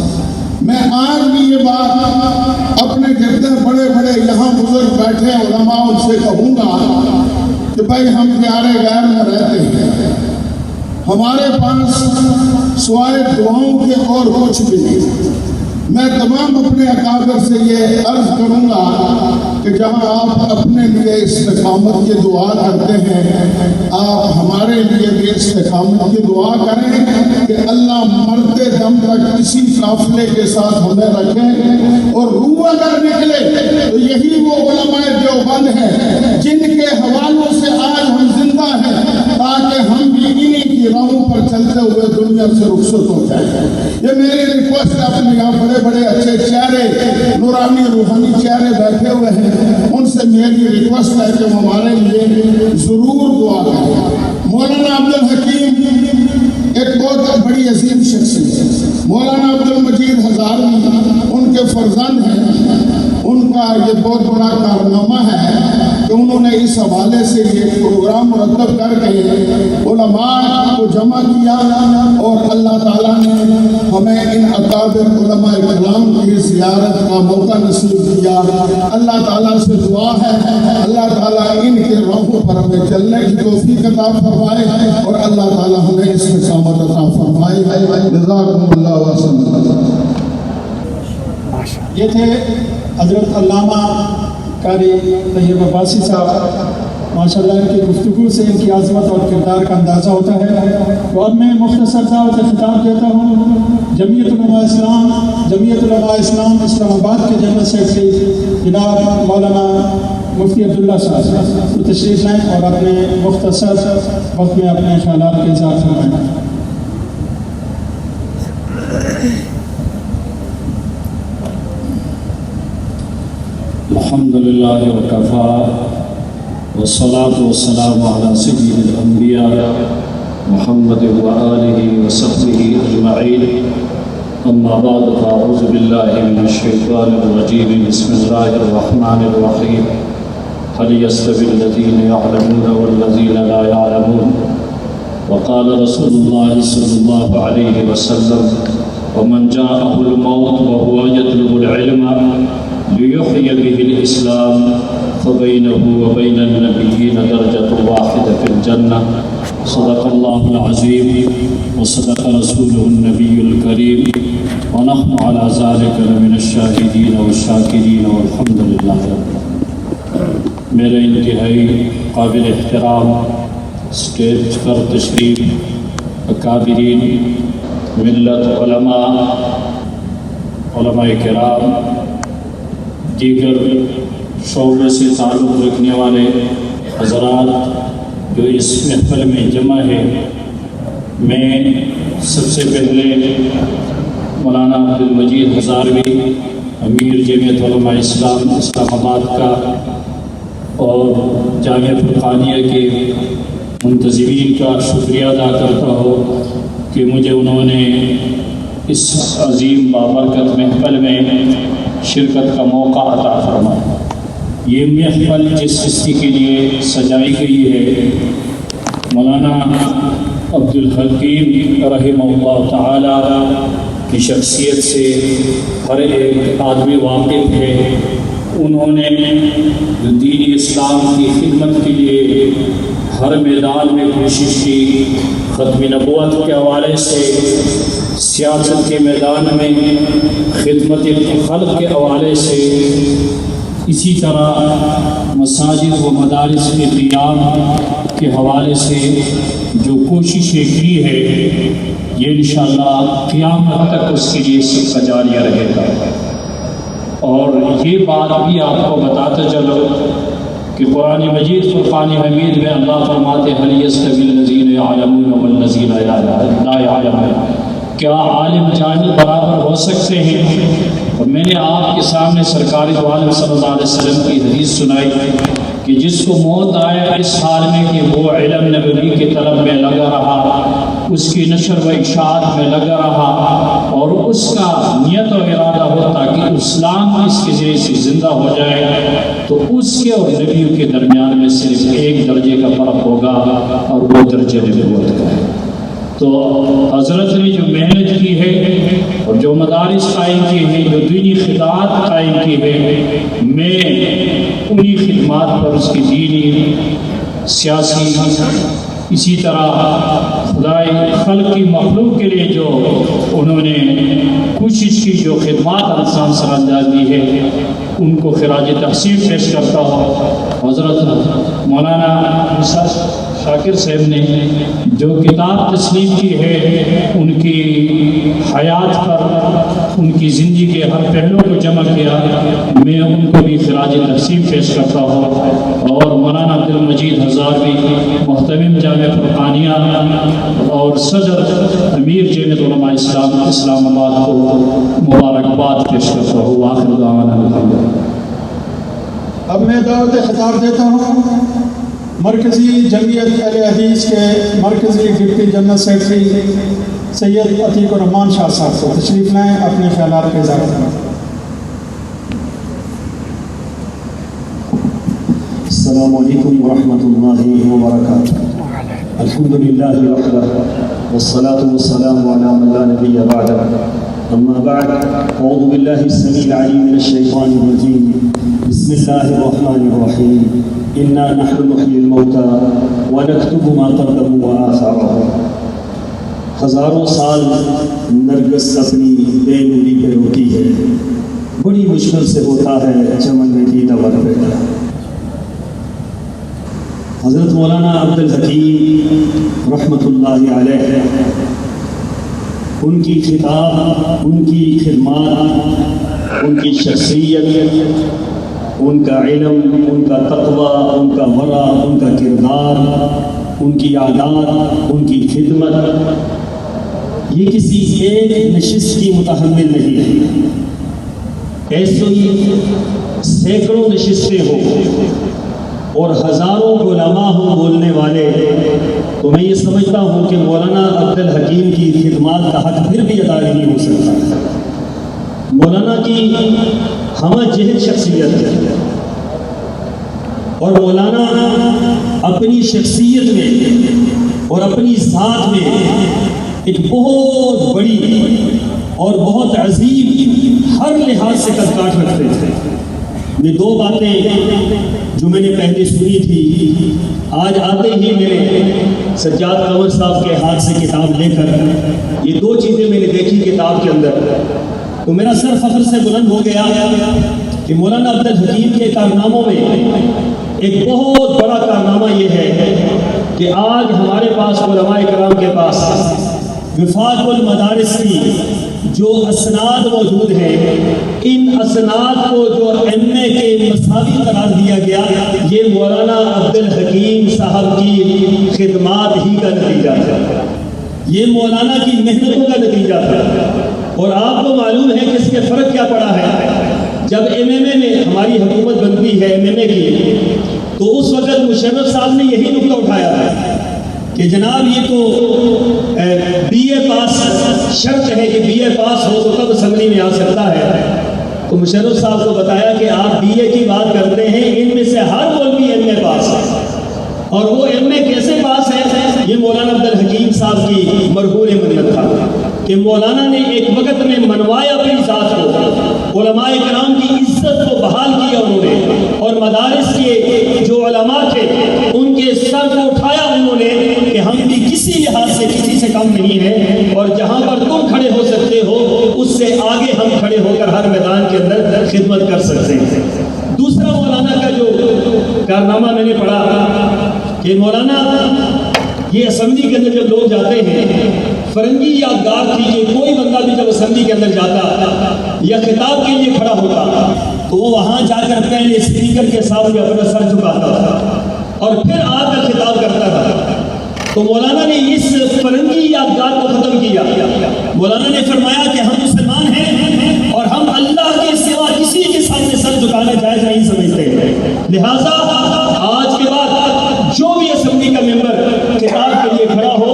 میں آج بھی یہ بات اپنے جتنے بڑے بڑے یہاں بزرگ بیٹھے علماء ان سے کہوں گا کہ بھائی ہم پیارے غیر میں رہتے ہیں، ہمارے پاس سوائے دعاؤں کے اور کچھ بھی نہیں. میں تمام اپنے اکابر سے یہ عرض کروں گا کہ جہاں آپ اپنے لیے استقامت کی دعا کرتے ہیں، آپ ہمارے لیے بھی استقامت کی دعا کریں کہ اللہ مرتے دم تک اسی قافلے کے ساتھ ہمیں رکھے. اور روح اگر نکلے تو یہی وہ علماء دیوبند ہیں جن کے حوالوں سے آج ہم زندہ ہیں، تاکہ ہم بھی انہی کی راہوں پر چلتے ہوئے دنیا سے رخصت ہو جائیں. یہ میری ریکویسٹ ہے. اپنے یہاں بڑے بڑے اچھے چہرے، نورانی روحانی چہرے بیٹھے ہوئے ہیں، ان سے میری ریکویسٹ ہے کہ وہ ہمارے لیے ضرور دعا کریں. مولانا عبدالحکیم ایک بہت بڑی عظیم شخصیت. مولانا عبدالمجید ہزاروی ان کے فرزند ہیں. ان کا یہ بہت بڑا کارنامہ ہے کہ انہوں نے اس حوالے سے یہ پروگرام مرتب کر کے علماء کو جمع کیا اور اللہ تعالیٰ نے ہمیں ان اکابر علماء کرام کی زیارت کا موقع نصیب کیا. اللہ تعالیٰ سے دعا ہے اللہ تعالیٰ ان کے راہوں پر ہمیں چلنے کی توفیق عطا فرمائے اور اللہ تعالیٰ ہمیں اس میں استقامت عطا فرمائے. جزاکم اللہ وسلم. یہ تھے حضرت علامہ قاری طیب عباسی صاحب. ماشاءاللہ ان کی گفتگو سے ان کی عظمت اور کردار کا اندازہ ہوتا ہے. تو اب میں مختصر سا خطاب دیتا ہوں جمعیت علماء اسلام اسلام آباد کے جنرل سیکرٹری جناب مولانا مفتی عبداللہ صاحب تو تشریف لائیں اور اپنے مختصر وقت میں اپنے خیالات کے اظہار فرمائیں. الحمد للہ وکفا والصلاة والسلام علی سید الانبیاء محمد وآلہ وصحبہ اجمعین. اما بعد فاعوذ باللہ من الشیطان الرجیم. بسم اللہ الرحمن الرحیم. هل يستوي الذين يعلمون والذين لا يعلمون وقال رسول الله صلى الله عليه وسلم ومن جاءه الموت وهو يطلب العلم ليحيي به الإسلام فبينه وبين النبيين درجة واحدة في الجنة صدق الله العظيم وصدق رسوله النبي الكريم ونحن على ذلك لمن الشاهدين والشاكرين والحمد لله رب العالمين. میرے انتہائی قابل احترام اسٹیج پر تشریف اکابرین ملت علماء کرام، دیگر شعبے سے تعلق رکھنے والے حضرات جو اس محفل میں جمع ہے، میں سب سے پہلے مولانا عبدالمجید ہزاروی امیر جمعیت علماء اسلام اسلام آباد کا اور جامعہ فرقانیہ کے منتظمین کا شکریہ ادا کرتا ہوں کہ مجھے انہوں نے اس عظیم بابرکت محفل میں شرکت کا موقع عطا فرمایا۔ یہ محفل جس ہستی کے لیے سجائی گئی ہے، مولانا عبدالحکیم رحمہ اللہ تعالی کی شخصیت سے ہر ایک آدمی واقف ہے۔ انہوں نے جو دین اسلام کی خدمت کے لیے ہر میدان میں کوشش کی، ختم نبوت کے حوالے سے، سیاست کے میدان میں، خدمت خلق کے حوالے سے، اسی طرح مساجد و مدارس کے قیام کے حوالے سے جو کوششیں کی ہے، یہ انشاءاللہ قیامت تک اس کے لیے صدقہ جاریہ رہے گا۔ اور یہ بات بھی آپ کو بتاتا چلو کہ قرآن مجید فرقان حمید میں اللہ فرماتے ہیں هل يستوي الذين يعلمون والذين لا يعلمون، کیا عالم جاہل برابر ہو سکتے ہیں؟ اور میں نے آپ کے سامنے سرکار دو عالم صلی اللہ علیہ وسلم کی حدیث سنائی کہ جس کو موت آئے اس حال میں کہ وہ علم نبوی کی طلب میں لگا رہا، اس کی نشر و اشاعت میں لگا رہا، اور اس کا نیت و ارادہ ہو تاکہ اسلام اس کے ذریعے سے زندہ ہو جائے، تو اس کے اور نبیوں کے درمیان میں صرف ایک درجے کا فرق ہوگا، اور وہ درجہ نبوت کا ہے۔ تو حضرت نے جو محنت کی ہے اور جو مدارس قائم کی ہیں، جو دینی خدمات قائم کی ہے، میں انہی خدمات پر اس کی دینی، سیاسی، اسی طرح خدائی خلق کی مخلوق کے لیے جو انہوں نے کوشش کی، جو خدمات انسان سر انجام دی ہے، ان کو خراج تحسین پیش کرتا ہوں۔ حضرت مولانا شاکر صاحب نے جو کتاب تسلیم کی ہے، ان کی حیات پر، ان کی زندگی کے ہر پہلو کو جمع کیا، میں ان کو بھی خراج تحسین پیش کرتا ہوں۔ اور مولانا عبدالمجید ہزاروی محتمم جامعہ فرقانیہ اور صدر امیر جمعیت علماء اسلام اسلام آباد کو مبارکباد پیش کرتا ہوں۔ آخر دعوانا الحمدللہ۔ اب میں دعوت خطاب دیتا ہوں مرکزی جمعیت اہل حدیث کے مرکزی ڈپٹی جنرل سیکرٹری سید عتیق الرحمان شاہ صاحب کو تشریف لائیں، اپنے خیالات کا اظہار کریں۔ السلام علیکم ورحمۃ اللہ وبرکاتہ۔ الحمدللہ وحدہ والصلاة والسلام علی من لا نبی بعدہ، اما بعد، اعوذ باللہ السمیع العلیم من الشیطان الرجیم، بسم اللہ الرحمن الرحیم، انا نحن نحیی الموتى ونکتب ما قدموا وآثارهم۔ ہزاروں سال نرگس اپنی بے نوری پہ روتی ہے، بڑی مشکل سے ہوتا ہے چمن میں دیدہ ور پیدا۔ حضرت مولانا عبدالحکیم رحمۃ اللہ علیہ، ان کی خطاب، ان کی خدمات، ان کی شخصیت، ان کا علم، ان کا تقوی، ان کا ورع، ان کا کردار، ان کی عادات، ان کی خدمت، یہ کسی ایک نشست کی متحمل نہیں ہے۔ ایسی سینکڑوں نشستیں ہوں اور ہزاروں علماء ہوں بولنے والے، تو میں یہ سمجھتا ہوں کہ مولانا عبدالحکیم کی خدمات کا حق پھر بھی ادا نہیں ہو سکتا۔ مولانا کی ہمہ جہت شخصیت ہے، اور مولانا اپنی شخصیت میں اور اپنی ذات میں ایک بہت بڑی اور بہت عظیم ہر لحاظ سے قد کاٹ رکھتے تھے. یہ دو باتیں جو میں نے پہلے سنی تھی، آج آتے ہی میرے سجاد قمر صاحب کے ہاتھ سے کتاب لے کر یہ دو چیزیں میں نے دیکھی کتاب کے اندر، تو میرا سر فخر سے بلند ہو گیا کہ مولانا عبدالحکیم کے کارناموں میں ایک بہت بڑا کارنامہ یہ ہے کہ آج ہمارے پاس علماء کرام کے پاس وفاق المدارس کی جو اسناد موجود ہیں، ان اسناد کو جو ایم اے کے مساوی قرار دیا گیا، یہ مولانا عبدالحکیم صاحب کی خدمات ہی کا نتیجہ تھا، یہ مولانا کی محنتوں کا نتیجہ تھا. اور آپ کو معلوم ہے کہ اس کے فرق کیا پڑا ہے. جب ایم اے میں ہماری حکومت بنتی ہے ایم اے کی، تو اس وقت مشرف صاحب نے یہی نقطہ اٹھایا ہے کہ جناب یہ تو بی اے پاس شرط ہے کہ بی اے پاس ہو تو تب اسمبلی میں آ سکتا ہے. تو مشرف صاحب کو بتایا کہ آپ بی اے کی بات کرتے ہیں، ان میں سے ہر مولوی ایم اے پاس ہے. اور وہ ایم اے کیسے پاس ہے؟ یہ مولانا عبدالحکیم صاحب کی مرہون منت تھا کہ مولانا نے ایک وقت میں منوایا اپنی ذات کو، علماء کرام کی عزت کو بحال کیا انہوں نے، اور مدارس کے جو علماء تھے ان کے سر کو اٹھایا انہوں نے کہ ہم بھی کسی لحاظ سے کسی سے کم نہیں ہیں، اور جہاں پر تم کھڑے ہو سکتے ہو اس سے آگے ہم کھڑے ہو کر ہر میدان کے اندر خدمت کر سکتے ہیں. دوسرا مولانا کا جو کارنامہ میں نے پڑھا کہ مولانا یہ اسمبلی کے اندر جب لوگ جاتے ہیں، فرنگی یادگار تھی کہ کوئی بندہ بھی جب اسمبلی کے اندر جاتا یا خطاب کے لیے کھڑا ہوتا تو وہ وہاں جا کر پہلے اسپیکر کے سامنے اپنا سر جھکاتا تھا اور پھر آ کر خطاب کرتا تھا. تو مولانا نے اس فرنگی یادگار کو ختم کیا. مولانا نے فرمایا کہ ہم مسلمان ہیں اور ہم اللہ کے سوا کسی کے سامنے سر جھکانا جائز نہیں سمجھتے، لہٰذا آج کے بعد جو بھی اسمبلی کا ممبر خطاب کے لیے کھڑا ہو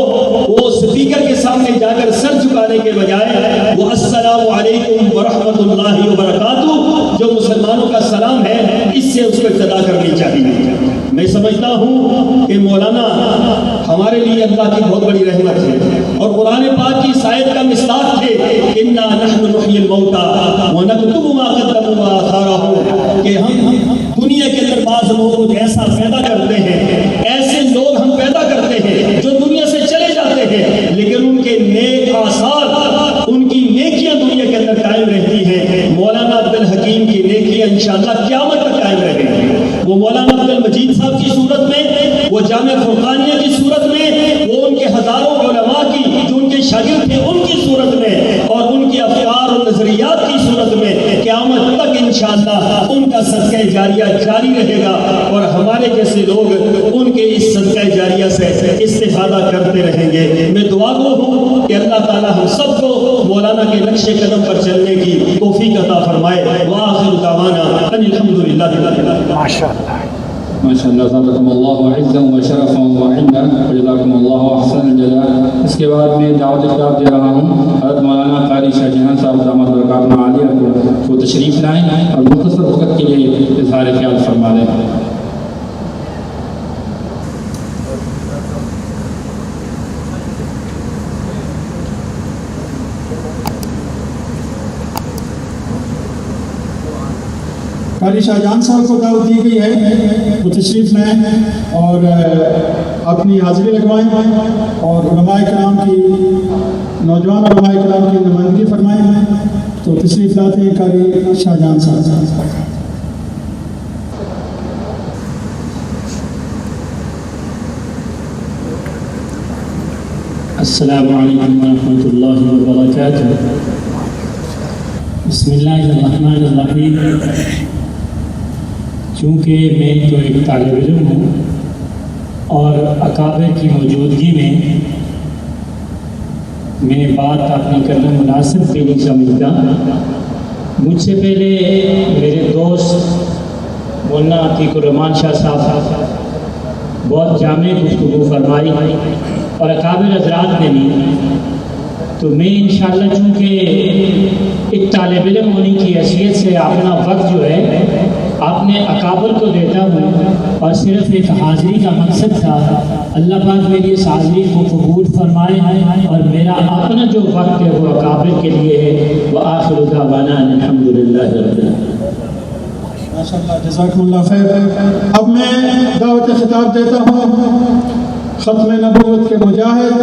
وہ اسپیکر کے سامنے جا کر سر جھکانے کے بجائے وہ السلام علیکم ورحمۃ اللہ وبرکاتہ جو مسلمانوں کا سلام ہے اس سے اس کو ابتدا کرنی چاہیے. میں سمجھتا ہوں کہ مولانا ہمارے لیے اللہ کی بہت بڑی رحمت ہے اور قرآن پاک کی آیت کا مصداق تھے انا نحن نحیی الموتى ونکتب ما قدموا وآثارهم، کہ ہم دنیا کے اندر بعض لوگوں کو ایسا پیدا کرتے ہیں، ایسے لوگ ہم پیدا کرتے ہیں جو دنیا سے چلے جاتے ہیں لیکن ان کے نیک آثار، ان کی نیکیاں دنیا کے اندر قائم رہتی ہیں. مولانا عبدالحکیم کی نیکیاں انشاءاللہ قیامت تک قائم رہیں گی. وہ مولانا عبدالمجید صاحب کی صورت میں، وہ جامع فرقانیہ کی صورت میں، وہ ان کے ہزاروں علماء کی جو ان کے شاگرد تھے ان کی صورت میں، اور ان کے افکار اور نظریات کی صورت میں قیامت تک انشاءاللہ ان کا صدقہ جاریہ جاری رہے گا اور ہمارے جیسے لوگ ان کے اس صدقہ جاریہ سے استفادہ کرتے رہیں گے. میں دعا گو ہوں کہ اللہ تعالی ہم سب کو مولانا کے نقش قدم پر چلنے کی توفیق عطا فرمائے. وآخر دعوانا ان الحمدللہ رب العالمین. ماشاءاللہ ذاتکم اللہ عزا و شرفا و علما وجزاکم اللہ احسن الجزاء. اس کے بعد میں دعوت خطاب دے رہا ہوں حضرت مولانا قاری شاہ جہاں صاحب دامت برکاتہ عالیہ کو وہ تشریف لائیں اور مختصر وقت کے لیے اظہار خیال فرما دیں. قاری شاہ جہاں صاحب کو دعوت دی گئی ہے، وہ تشریف لائیں اور اپنی حاضری لگوائیں اور علماء کرام کی، نوجوان علماء کرام کی نمائندگی فرمائیں. تو تشریف لاتے ہیں قاری شاہ جہاں صاحب. السلام علیکم ورحمۃ اللہ وبرکاتہ. بسم اللہ الرحمن الرحیم. چونکہ میں تو ایک طالب علم ہوں اور اکابر کی موجودگی میں بات اپنی کرنا مناسب بھی نہیں سمجھتا. مجھ سے پہلے میرے دوست مولانا عتیق الرحمان شاہ صاحب بہت جامع گفتگو فرمائی اور اکابر حضرات نے بھی. تو میں انشاءاللہ چونکہ ایک طالب علم ہونے کی حیثیت سے اپنا وقت جو ہے اپنے اکابر کو دیتا ہوں اور صرف ایک حاضری کا مقصد تھا. اللہ پاک میری اس حاضری کو قبول فرمائے اور میرا اپنا جو وقت ہے وہ اکابر کے لیے ہے. وآخر دعوانا الحمدللہ رب العالمین. ماشاءاللہ جزاکم اللہ خیر. اب میں دعوت خطاب دیتا ہوں ختم نبوت کے مجاہد،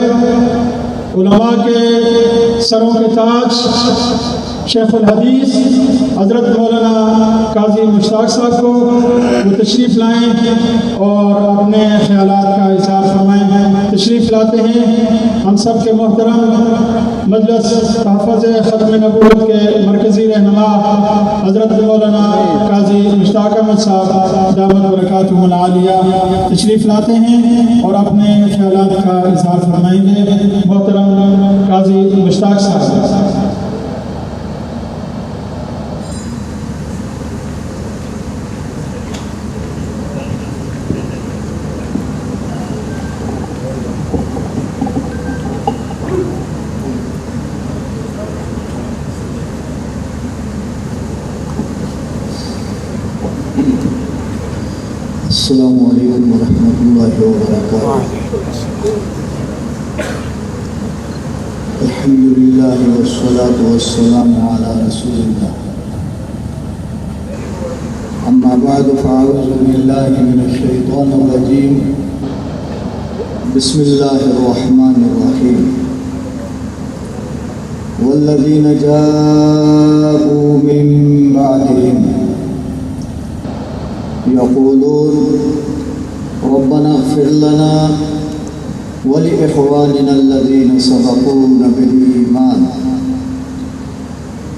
علماء کے سروں کے تاج، شیخ الحدیث حضرت مولانا قاضی مشتاق صاحب کو وہ تشریف لائیں اور اپنے خیالات کا اظہار فرمائیں. تشریف لاتے ہیں ہم سب کے محترم مجلس تحفظ ختم نبوت کے مرکزی رہنما حضرت مولانا قاضی مشتاق احمد صاحب دامت برکاتہم العالیہ تشریف لاتے ہیں اور اپنے خیالات کا اظہار فرمائیں گے. محترم قاضی مشتاق صاحب. السلام علیکم ورحمۃ اللہ وبرکاتہ. الحمد للہ والصلاة والسلام علی رسول اللہ. اما بعد فاعوذ باللہ من الشیطان الرجیم. بسم اللہ الرحمن الرحیم. والذین جاءوا من بعدهم يقولون ربنا اغفر لنا ولإخواننا الذين سبقونا بالإيمان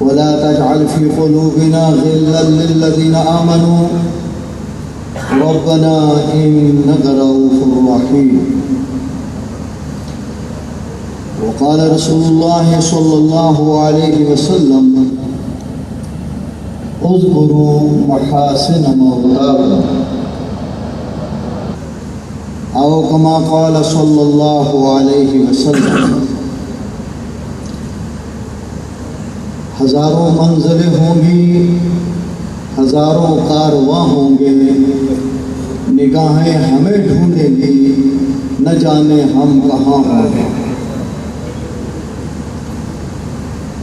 ولا تجعل في قلوبنا غلا للذين آمنوا ربنا إنك رؤوف رحيم. وقال رسول الله صلى الله عليه وسلم اذكروا محاسن مولاكم او كما قال صلی اللہ علیہ وسلم. ہزاروں منزلیں ہوں گی، ہزاروں کارواں ہوں گے، نگاہیں ہمیں ڈھونڈیں گی، نہ جانے ہم کہاں ہوں گے.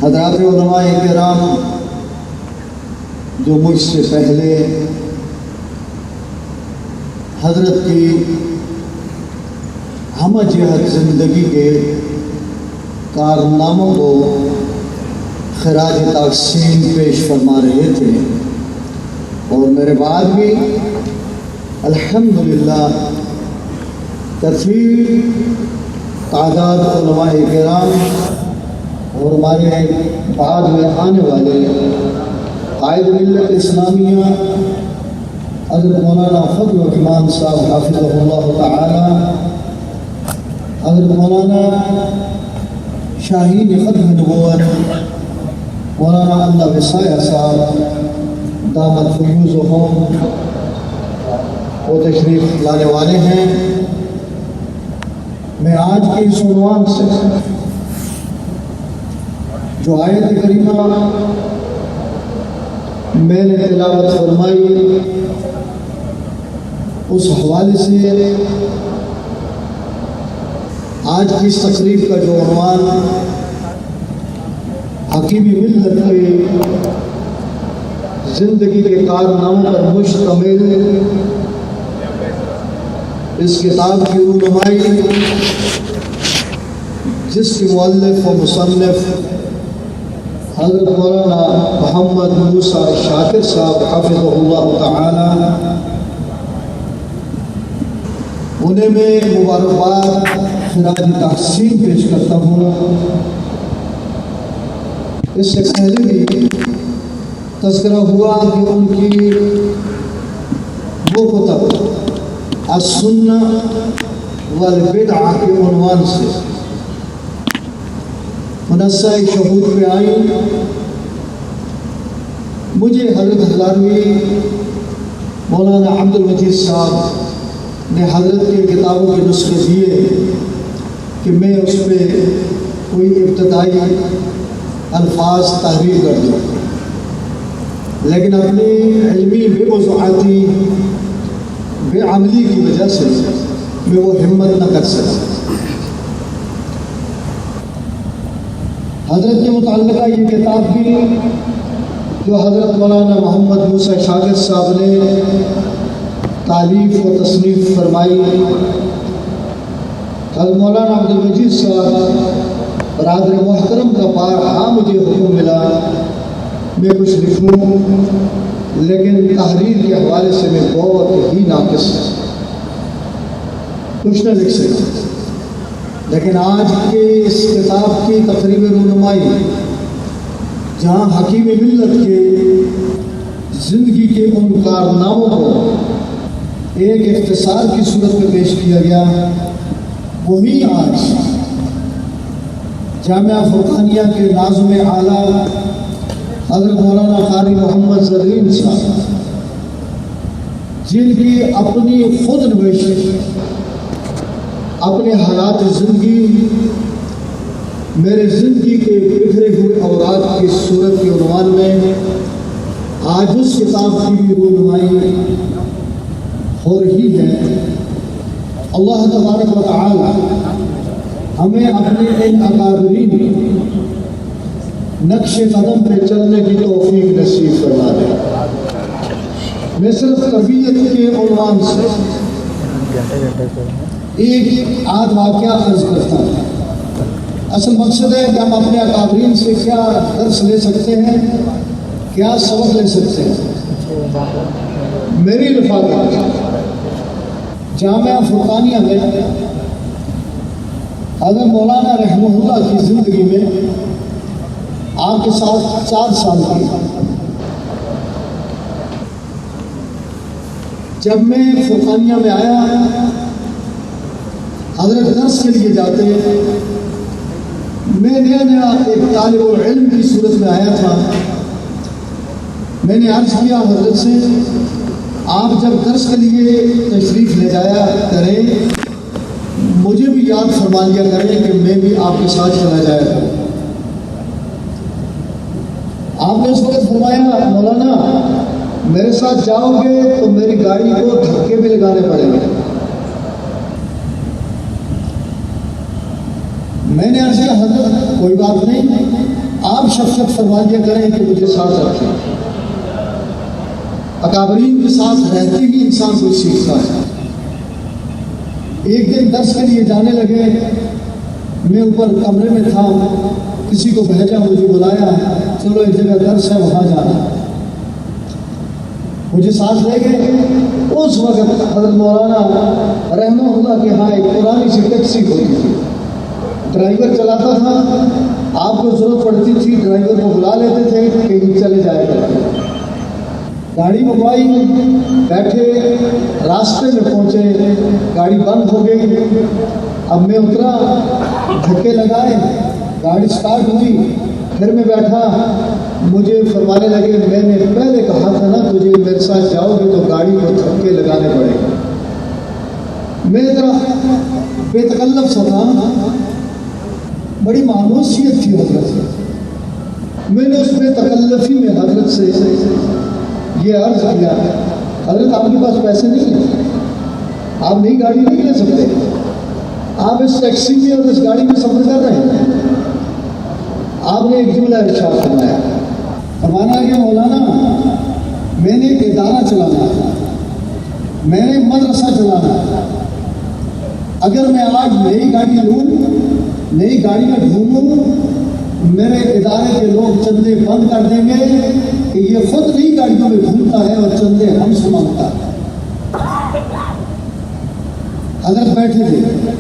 حضرات علماء کرام جو مجھ سے پہلے حضرت کی ہمہ جہت زندگی کے کارناموں کو خراج تحسین پیش فرما رہے تھے، اور میرے بعد بھی الحمدللہ کثیر تعداد علماء کرام اور ہمارے بعد میں آنے والے قائد ملت اسلامیہ حضرت مولانا فضل الرحمان صاحب حافظہ اللہ تعالی، حضرت مولانا شاہین ختم نبوت مولانا اللہ وسایہ صاحب دامت فیوزہم وہ تشریف لانے والے ہیں. میں آج کی اس عنوان سے جو آیت کریمہ میں نے تلاوت فرمائی اس حوالے سے آج کی اس تقریب کا جو عنوان حکیمی ملت کی زندگی کے کارناموں پر مشتمل اس کتاب کی رونمائی جس کی مؤلف و مصنف حضرت مولانا محمد موسیٰ شاکر صاحب حافظہ اللہ تعالی، انہیں میں مبارکباد خراج تحسین پیش کرتا ہوں. اس سے پہلے بھی تذکرہ ہوا کہ ان کی وہ کتب السنہ والبدعہ کے عنوان سے منصہ شہود پہ آئیں. مجھے حضرت ہزاروی مولانا عبد المجید صاحب نے حضرت کی کتابوں کے نسخے دیے کہ میں اس پہ کوئی ابتدائی الفاظ تحریر کر دوں. لیکن اپنی علمی بے وضاحتی بے عملی کی وجہ سے میں وہ ہمت نہ کر سکا۔ حضرت کے متعلقہ یہ کتاب بھی جو حضرت مولانا محمد موسیٰ شاگرد صاحب نے تالیف و تصنیف فرمائی، حضرت مولانا عبد المجید صاحب برادر محترم کا بارہا مجھے حکم ملا میں کچھ لکھوں، لیکن تحریر کے حوالے سے میں بہت ہی ناقص کچھ نہ لکھ سکا۔ لیکن آج کے اس کتاب کی تقریب رونمائی جہاں حکیم ملت کے زندگی کے ان کارناموں کو ایک اختصار کی صورت میں پیش کیا گیا، وہی آج جامعہ فرقانیہ کے ناظم اعلیٰ حضرت مولانا قاری محمد زرین صاحب، جن کی اپنی خود نوشت اپنے حالات زندگی میرے زندگی کے بکھرے ہوئے اوراق کی صورت کے عنوان میں آج اس کتاب کی بھی رونمائی ہو رہی ہے۔ اللہ تبارک و تعالی ہمیں اپنے ان اکابرین نقش قدم پہ چلنے کی توفیق نصیب فرما دے۔ میں صرف طبیعت کے عنوان سے ایک آدھ واقعہ عرض کرتا ہوں۔ اصل مقصد ہے کہ ہم اپنے اکابرین سے کیا درس لے سکتے ہیں، کیا سبق لے سکتے ہیں۔ میری رفاقت جامعہ فرقانیہ میں حضرت مولانا رحمہ اللہ کی زندگی میں آپ کے ساتھ 4 سال کی، جب میں فرقانیہ میں آیا حضرت درس کے لیے جاتے، میں نیا ایک طالب علم کی صورت میں آیا تھا۔ میں نے عرض کیا حضرت سے، آپ جب درس کے لیے تشریف لے جایا کریں مجھے بھی یاد فرما لیا کریں کہ میں بھی آپ کے ساتھ چلا جایا کروں۔ آپ نے اس وقت فرمایا مولانا میرے ساتھ جاؤ گے تو میری گاڑی کو دھکے بھی لگانے پڑیں گے۔ میں نے عرض کیا حضرت کوئی بات نہیں، آپ شفقت فرما دیا کریں کہ مجھے ساتھ رکھیں۔ اکابرین کے ساتھ رہتے ہی انسان کو سیکھتا ہے۔ ایک دن درس کے لیے جانے لگے، میں اوپر کمرے میں تھا، کسی کو بھیجا، مجھے بلایا، چلو ایک جگہ درس ہے وہاں جانا، مجھے ساتھ لے گئے۔ اس وقت حضرت مولانا رحمہ اللہ کے ہاں ایک پرانی سی ٹیکسی ہوتی تھی، ڈرائیور چلاتا تھا، آپ کو ضرورت پڑتی تھی ڈرائیور کو بلا لیتے تھے، کہیں چلے جایا کرتے۔ گاڑی منگوائی، بیٹھے، راستے میں پہنچے، گاڑی بند ہو گئی۔ اب میں اترا، دھکے لگائے، گاڑی سٹارٹ ہوئی، پھر میں بیٹھا، مجھے فرمانے لگے میں نے پہلے کہا تھا نا تجھے میرے ساتھ جاؤ گے تو گاڑی کو دھکے لگانے پڑے گا۔ میں ذرا بے تکلف سا تھا، بڑی مانوسیت تھی حضرت سے۔ میں نے اس بے تکلفی میں حضرت سے یہ عرض کیا حضرت آپ کے پاس پیسے نہیں ہیں، آپ نئی گاڑی نہیں لے سکتے، آپ اس ٹیکسی میں اور اس گاڑی میں سفر کر رہے ہیں۔ آپ نے ایک جملہ ارشاد فرمایا، فرمانا کہ مولانا میں نے ایک ادارہ چلانا ہے، میں نے مدرسہ چلانا ہے، اگر میں آج نئی گاڑی لوں، نئی گاڑی میں گھوموں، میرے ادارے کے لوگ چندے بند کر دیں گے کہ یہ خود نئی گاڑیوں میں گھومتا ہے اور چندے ہم سے مانگتا ہے۔ حضرت بیٹھے تھے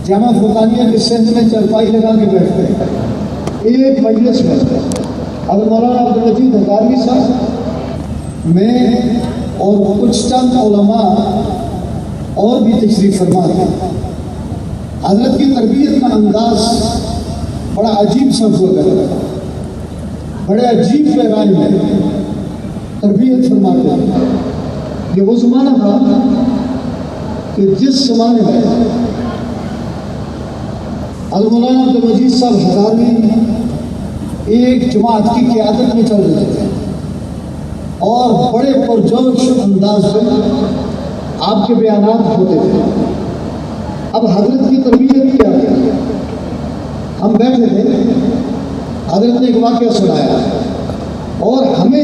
جامعہ فرقانیہ کے سندھ میں، چرپائی لگا کے بیٹھ گئے ایک مجلس میں، حضرت مولانا عبد المجید ہزاروی صاحب، میں اور کچھ چند علماء اور بھی تشریف فرما تھے۔ حضرت کی تربیت کا انداز بڑا عجیب سا ہوا کرتا، بڑے عجیب پیغام میں تربیت فرماتے ہیں۔ یہ وہ زمانہ تھا کہ جس زمانے میں حضرت مولانا عبد المجید صاحب ہزاروی ایک جماعت کی قیادت میں چل رہے تھے، اور بڑے پرجوش انداز میں آپ کے بیانات ہوتے تھے۔ اب حضرت کی تربیت کیا ہے؟ ہم بیٹھے تھے، حضرت نے ایک واقعہ سنایا اور ہمیں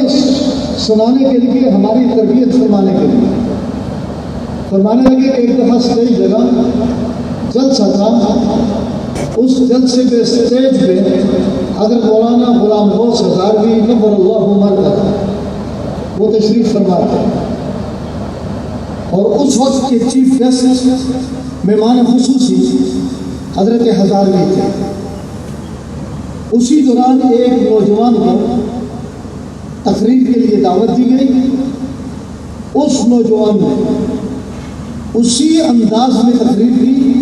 سنانے کے لیے ہماری تربیت فرمانے کے لیے فرمانے لگے کہ ایک دفعہ اسٹیج لگا، جلسہ تھا، اس جلسے پہ اسٹیج پہ حضرت مولانا غلام غوث ہزاروی نور اللہ مرکز وہ تشریف فرما تھے، اور اس وقت کے چیف گیسٹ مہمان خصوصی حضرت ہزاروی تھے۔ اسی دوران ایک نوجوان کو تقریر کے لیے دعوت دی گئی، اس نوجوان نے اسی انداز میں تقریر کی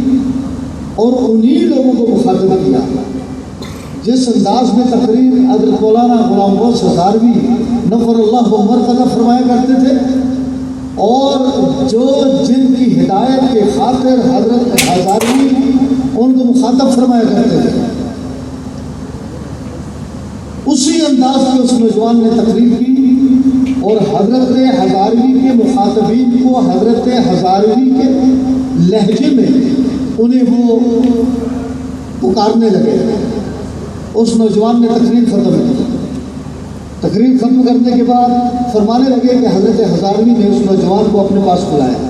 اور انہی لوگوں کو مخاطب کیا جس انداز میں تقریر حضرت مولانا غلام غوث ہزاروی نور اللہ مرکز فرمایا کرتے تھے، اور جو جن کی ہدایت کے خاطر حضرت ہزاروی ان کو مخاطب فرمایا کرتے تھے، اسی انداز میں اس نوجوان نے تقریر کی اور حضرت ہزاروی کے مخاطبین کو حضرت ہزاروی کے لہجے میں انہیں وہ پکارنے لگے۔ اس نوجوان نے تقریر ختم کی، تقریر ختم کرنے کے بعد فرمانے لگے کہ حضرت ہزاروی نے اس نوجوان کو اپنے پاس بلایا،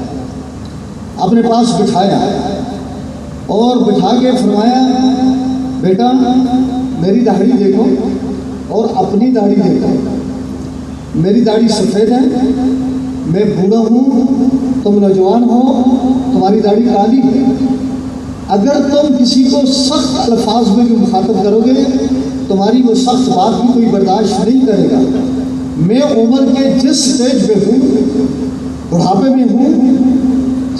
اپنے پاس بٹھایا اور بٹھا کے فرمایا، بیٹا میری داڑھی دیکھو اور اپنی داڑھی دیکھو، میری داڑھی سفید ہے، میں بوڑھا ہوں، تم نوجوان ہو، تمہاری داڑھی کالی ہے، اگر تم کسی کو سخت الفاظ میں بھی مخاطب کرو گے تمہاری وہ سخت بات بھی کوئی برداشت نہیں کرے گا۔ میں عمر کے جس سٹیج پہ ہوں، بڑھاپے میں ہوں،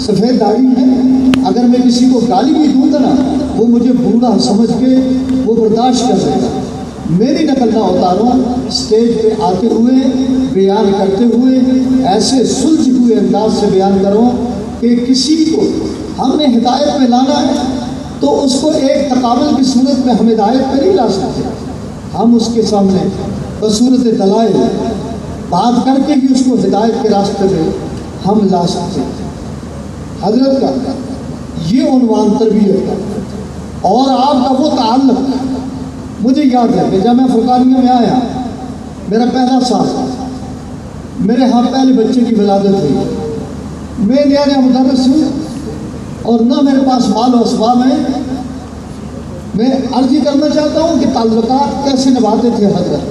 سفید داڑھی ہے، اگر میں کسی کو گالی بھی دوں گا نا وہ مجھے بوڑھا سمجھ کے وہ برداشت کر سکے گا۔ میری نقل نہ اتارو، اسٹیج پہ آتے ہوئے بیان کرتے ہوئے ایسے سلجھ ہوئے انداز سے بیان کرو کہ کسی کو ہم نے ہدایت میں لانا ہے تو اس کو ایک تقابل کی صورت میں ہم ہدایت پہ نہیں لا سکتے، ہم اس کے سامنے بصورت دلائل بات کر کے ہی اس کو ہدایت کے راستے پہ ہم لا سکتے ہیں۔ حضرت کا یہ عنوان تربیت کا اور آپ کا وہ تعلق مجھے یاد ہے کہ جب میں فرقانیہ میں آیا، میرا پہلا سال تھا، میرے ہاں پہلے بچے کی ولادت ہوئی، میں نیا نیا مدرس ہوں اور نہ میرے پاس مال و اسباب ہیں۔ میں عرض کرنا چاہتا ہوں کہ تعلقات کیسے نبھاتے تھے حضرت۔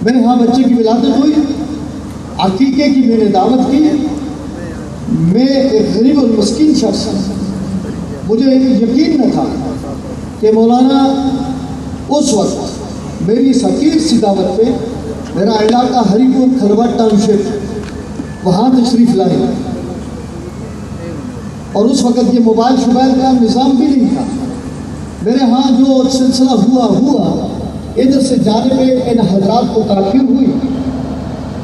میرے ہاں بچے کی ولادت ہوئی، عقیقے کی میں نے دعوت کی، میں ایک غریب المسکین شخص ہوں، مجھے یقین نہ تھا کہ مولانا اس وقت میری اس حقیر سی دعوت پہ میرا علاقہ ہری پور کھلوٹ ٹاؤن شپ وہاں تشریف لائے، اور اس وقت یہ موبائل شوبائل کا نظام بھی نہیں تھا۔ میرے ہاں جو سلسلہ ہوا ادھر سے جانے پہ ان حضرات کو تاخیر ہوئی،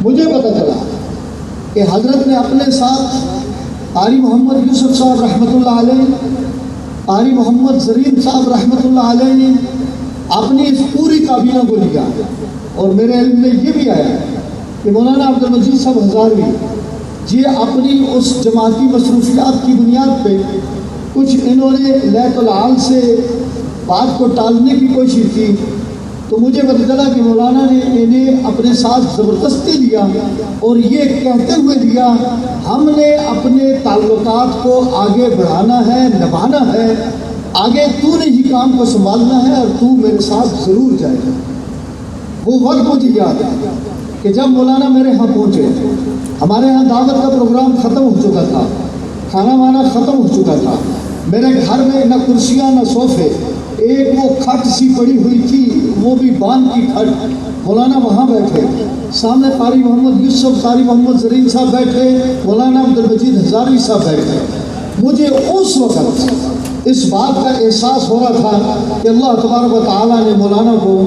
مجھے پتہ چلا کہ حضرت نے اپنے ساتھ قاری محمد یوسف صاحب رحمۃ اللہ علیہ، قاری محمد زرین صاحب رحمۃ اللہ علیہ نے اپنی اس پوری کابینہ کو لیا، اور میرے علم میں یہ بھی آیا کہ مولانا عبد المجید صاحب ہزاروی یہ اپنی اس جماعتی مصروفیات کی بنیاد پہ کچھ انہوں نے لیت العال سے بات کو ٹالنے کی کوشش کی، تو مجھے پتہ چلا کہ مولانا نے انہیں اپنے ساتھ زبردستی لیا اور یہ کہتے ہوئے لیا، ہم نے اپنے تعلقات کو آگے بڑھانا ہے، نبھانا ہے، آگے تو نے ہی کام کو سنبھالنا ہے اور تو میرے ساتھ ضرور جائے گا۔ وہ وقت مجھے یاد ہے کہ جب مولانا میرے ہاں پہنچے، ہمارے ہاں دعوت کا پروگرام ختم ہو چکا تھا، کھانا وانا ختم ہو چکا تھا، میرے گھر میں نہ کرسیاں نہ صوفے، ایک وہ کھٹ سی پڑی ہوئی تھی، وہ بھی باندھ کی کھٹ، مولانا وہاں بیٹھے، سامنے قاری محمد یوسف، قاری محمد زرین صاحب بیٹھے، مولانا عبد المجید ہزاروی صاحب بیٹھے۔ مجھے اس وقت اس بات کا احساس ہو رہا تھا کہ اللہ تبارک و تعالیٰ نے مولانا کو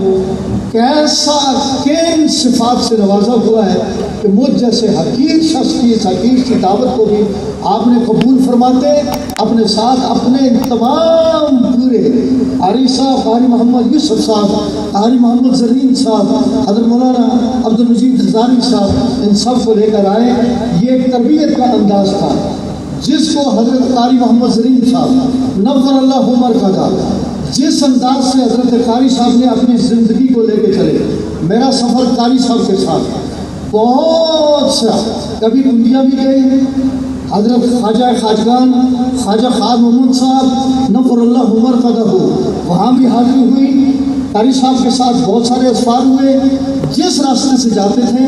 کیسا کن صفات سے نوازا ہوا ہے کہ مجھ جیسے حقیر شخص کی اس حقیر کی دعوت کو بھی آپ نے قبول فرماتے، اپنے ساتھ اپنے تمام پورے قاری صاحب، قاری محمد یوسف صاحب، قاری محمد زرین صاحب، حضرت مولانا عبد المجید ہزاری صاحب، ان سب کو لے کر آئے۔ یہ ایک تربیت کا انداز تھا جس کو حضرت قاری محمد زرین صاحب نور اللہ عمر کا تھا، جس انداز سے حضرت قاری صاحب نے اپنی زندگی کو لے کے چلے۔ میرا سفر قاری صاحب کے ساتھ بہت سا، کبھی انڈیا بھی گئے، حضرت خواجہ خواجگان خواجہ خواج محمد صاحب نور اللہ عمر کا ہو، وہاں بھی حاضری ہوئی۔ قاری صاحب کے ساتھ بہت سارے اسفار ہوئے، جس راستے سے جاتے تھے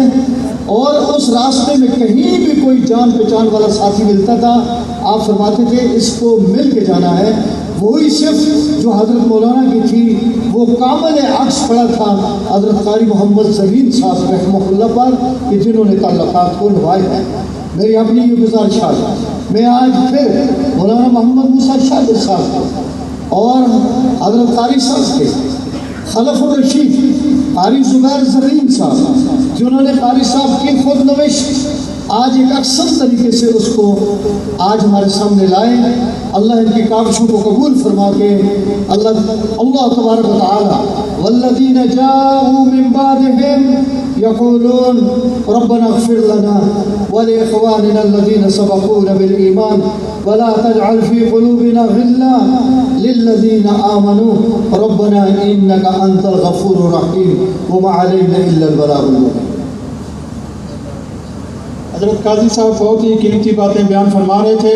اور اس راستے میں کہیں بھی کوئی جان پہچان والا ساتھی ملتا تھا، آپ فرماتے تھے اس کو مل کے جانا ہے۔ وہی صرف جو حضرت مولانا کی تھی وہ کامل عکس پڑا تھا حضرت قاری محمد زرین صاحب رحمہ اللہ پر، کہ جنہوں نے تعلقات کو نبھائے ہیں۔ میری اپنی یہ گزارش ہے، میں آج پھر مولانا محمد موسیٰ شاہد صاحب اور حضرت قاری صاحب کے خلف الرشید قاری زبیر زرین صاحب، جنہوں نے قاری صاحب کی خود نوش آج ایک اکثر طریقے سے اس کو آج ہمارے سامنے لائے۔ اللہ ان کی کاوشوں کو قبول فرما کے اللہ تبارک و تعالی والذین جاءوا من بعدهم یقولون ربنا اغفر لنا ولاخواننا الذین سبقونا بالایمان ولا تجعل في قلوبنا غلا للذین آمنوا ربنا انک انت الغفور الرحیم وما علینا الا البلاغ المبین۔ حضرت قاضی صاحب بہت ہی قیمتی باتیں بیان فرما رہے تھے۔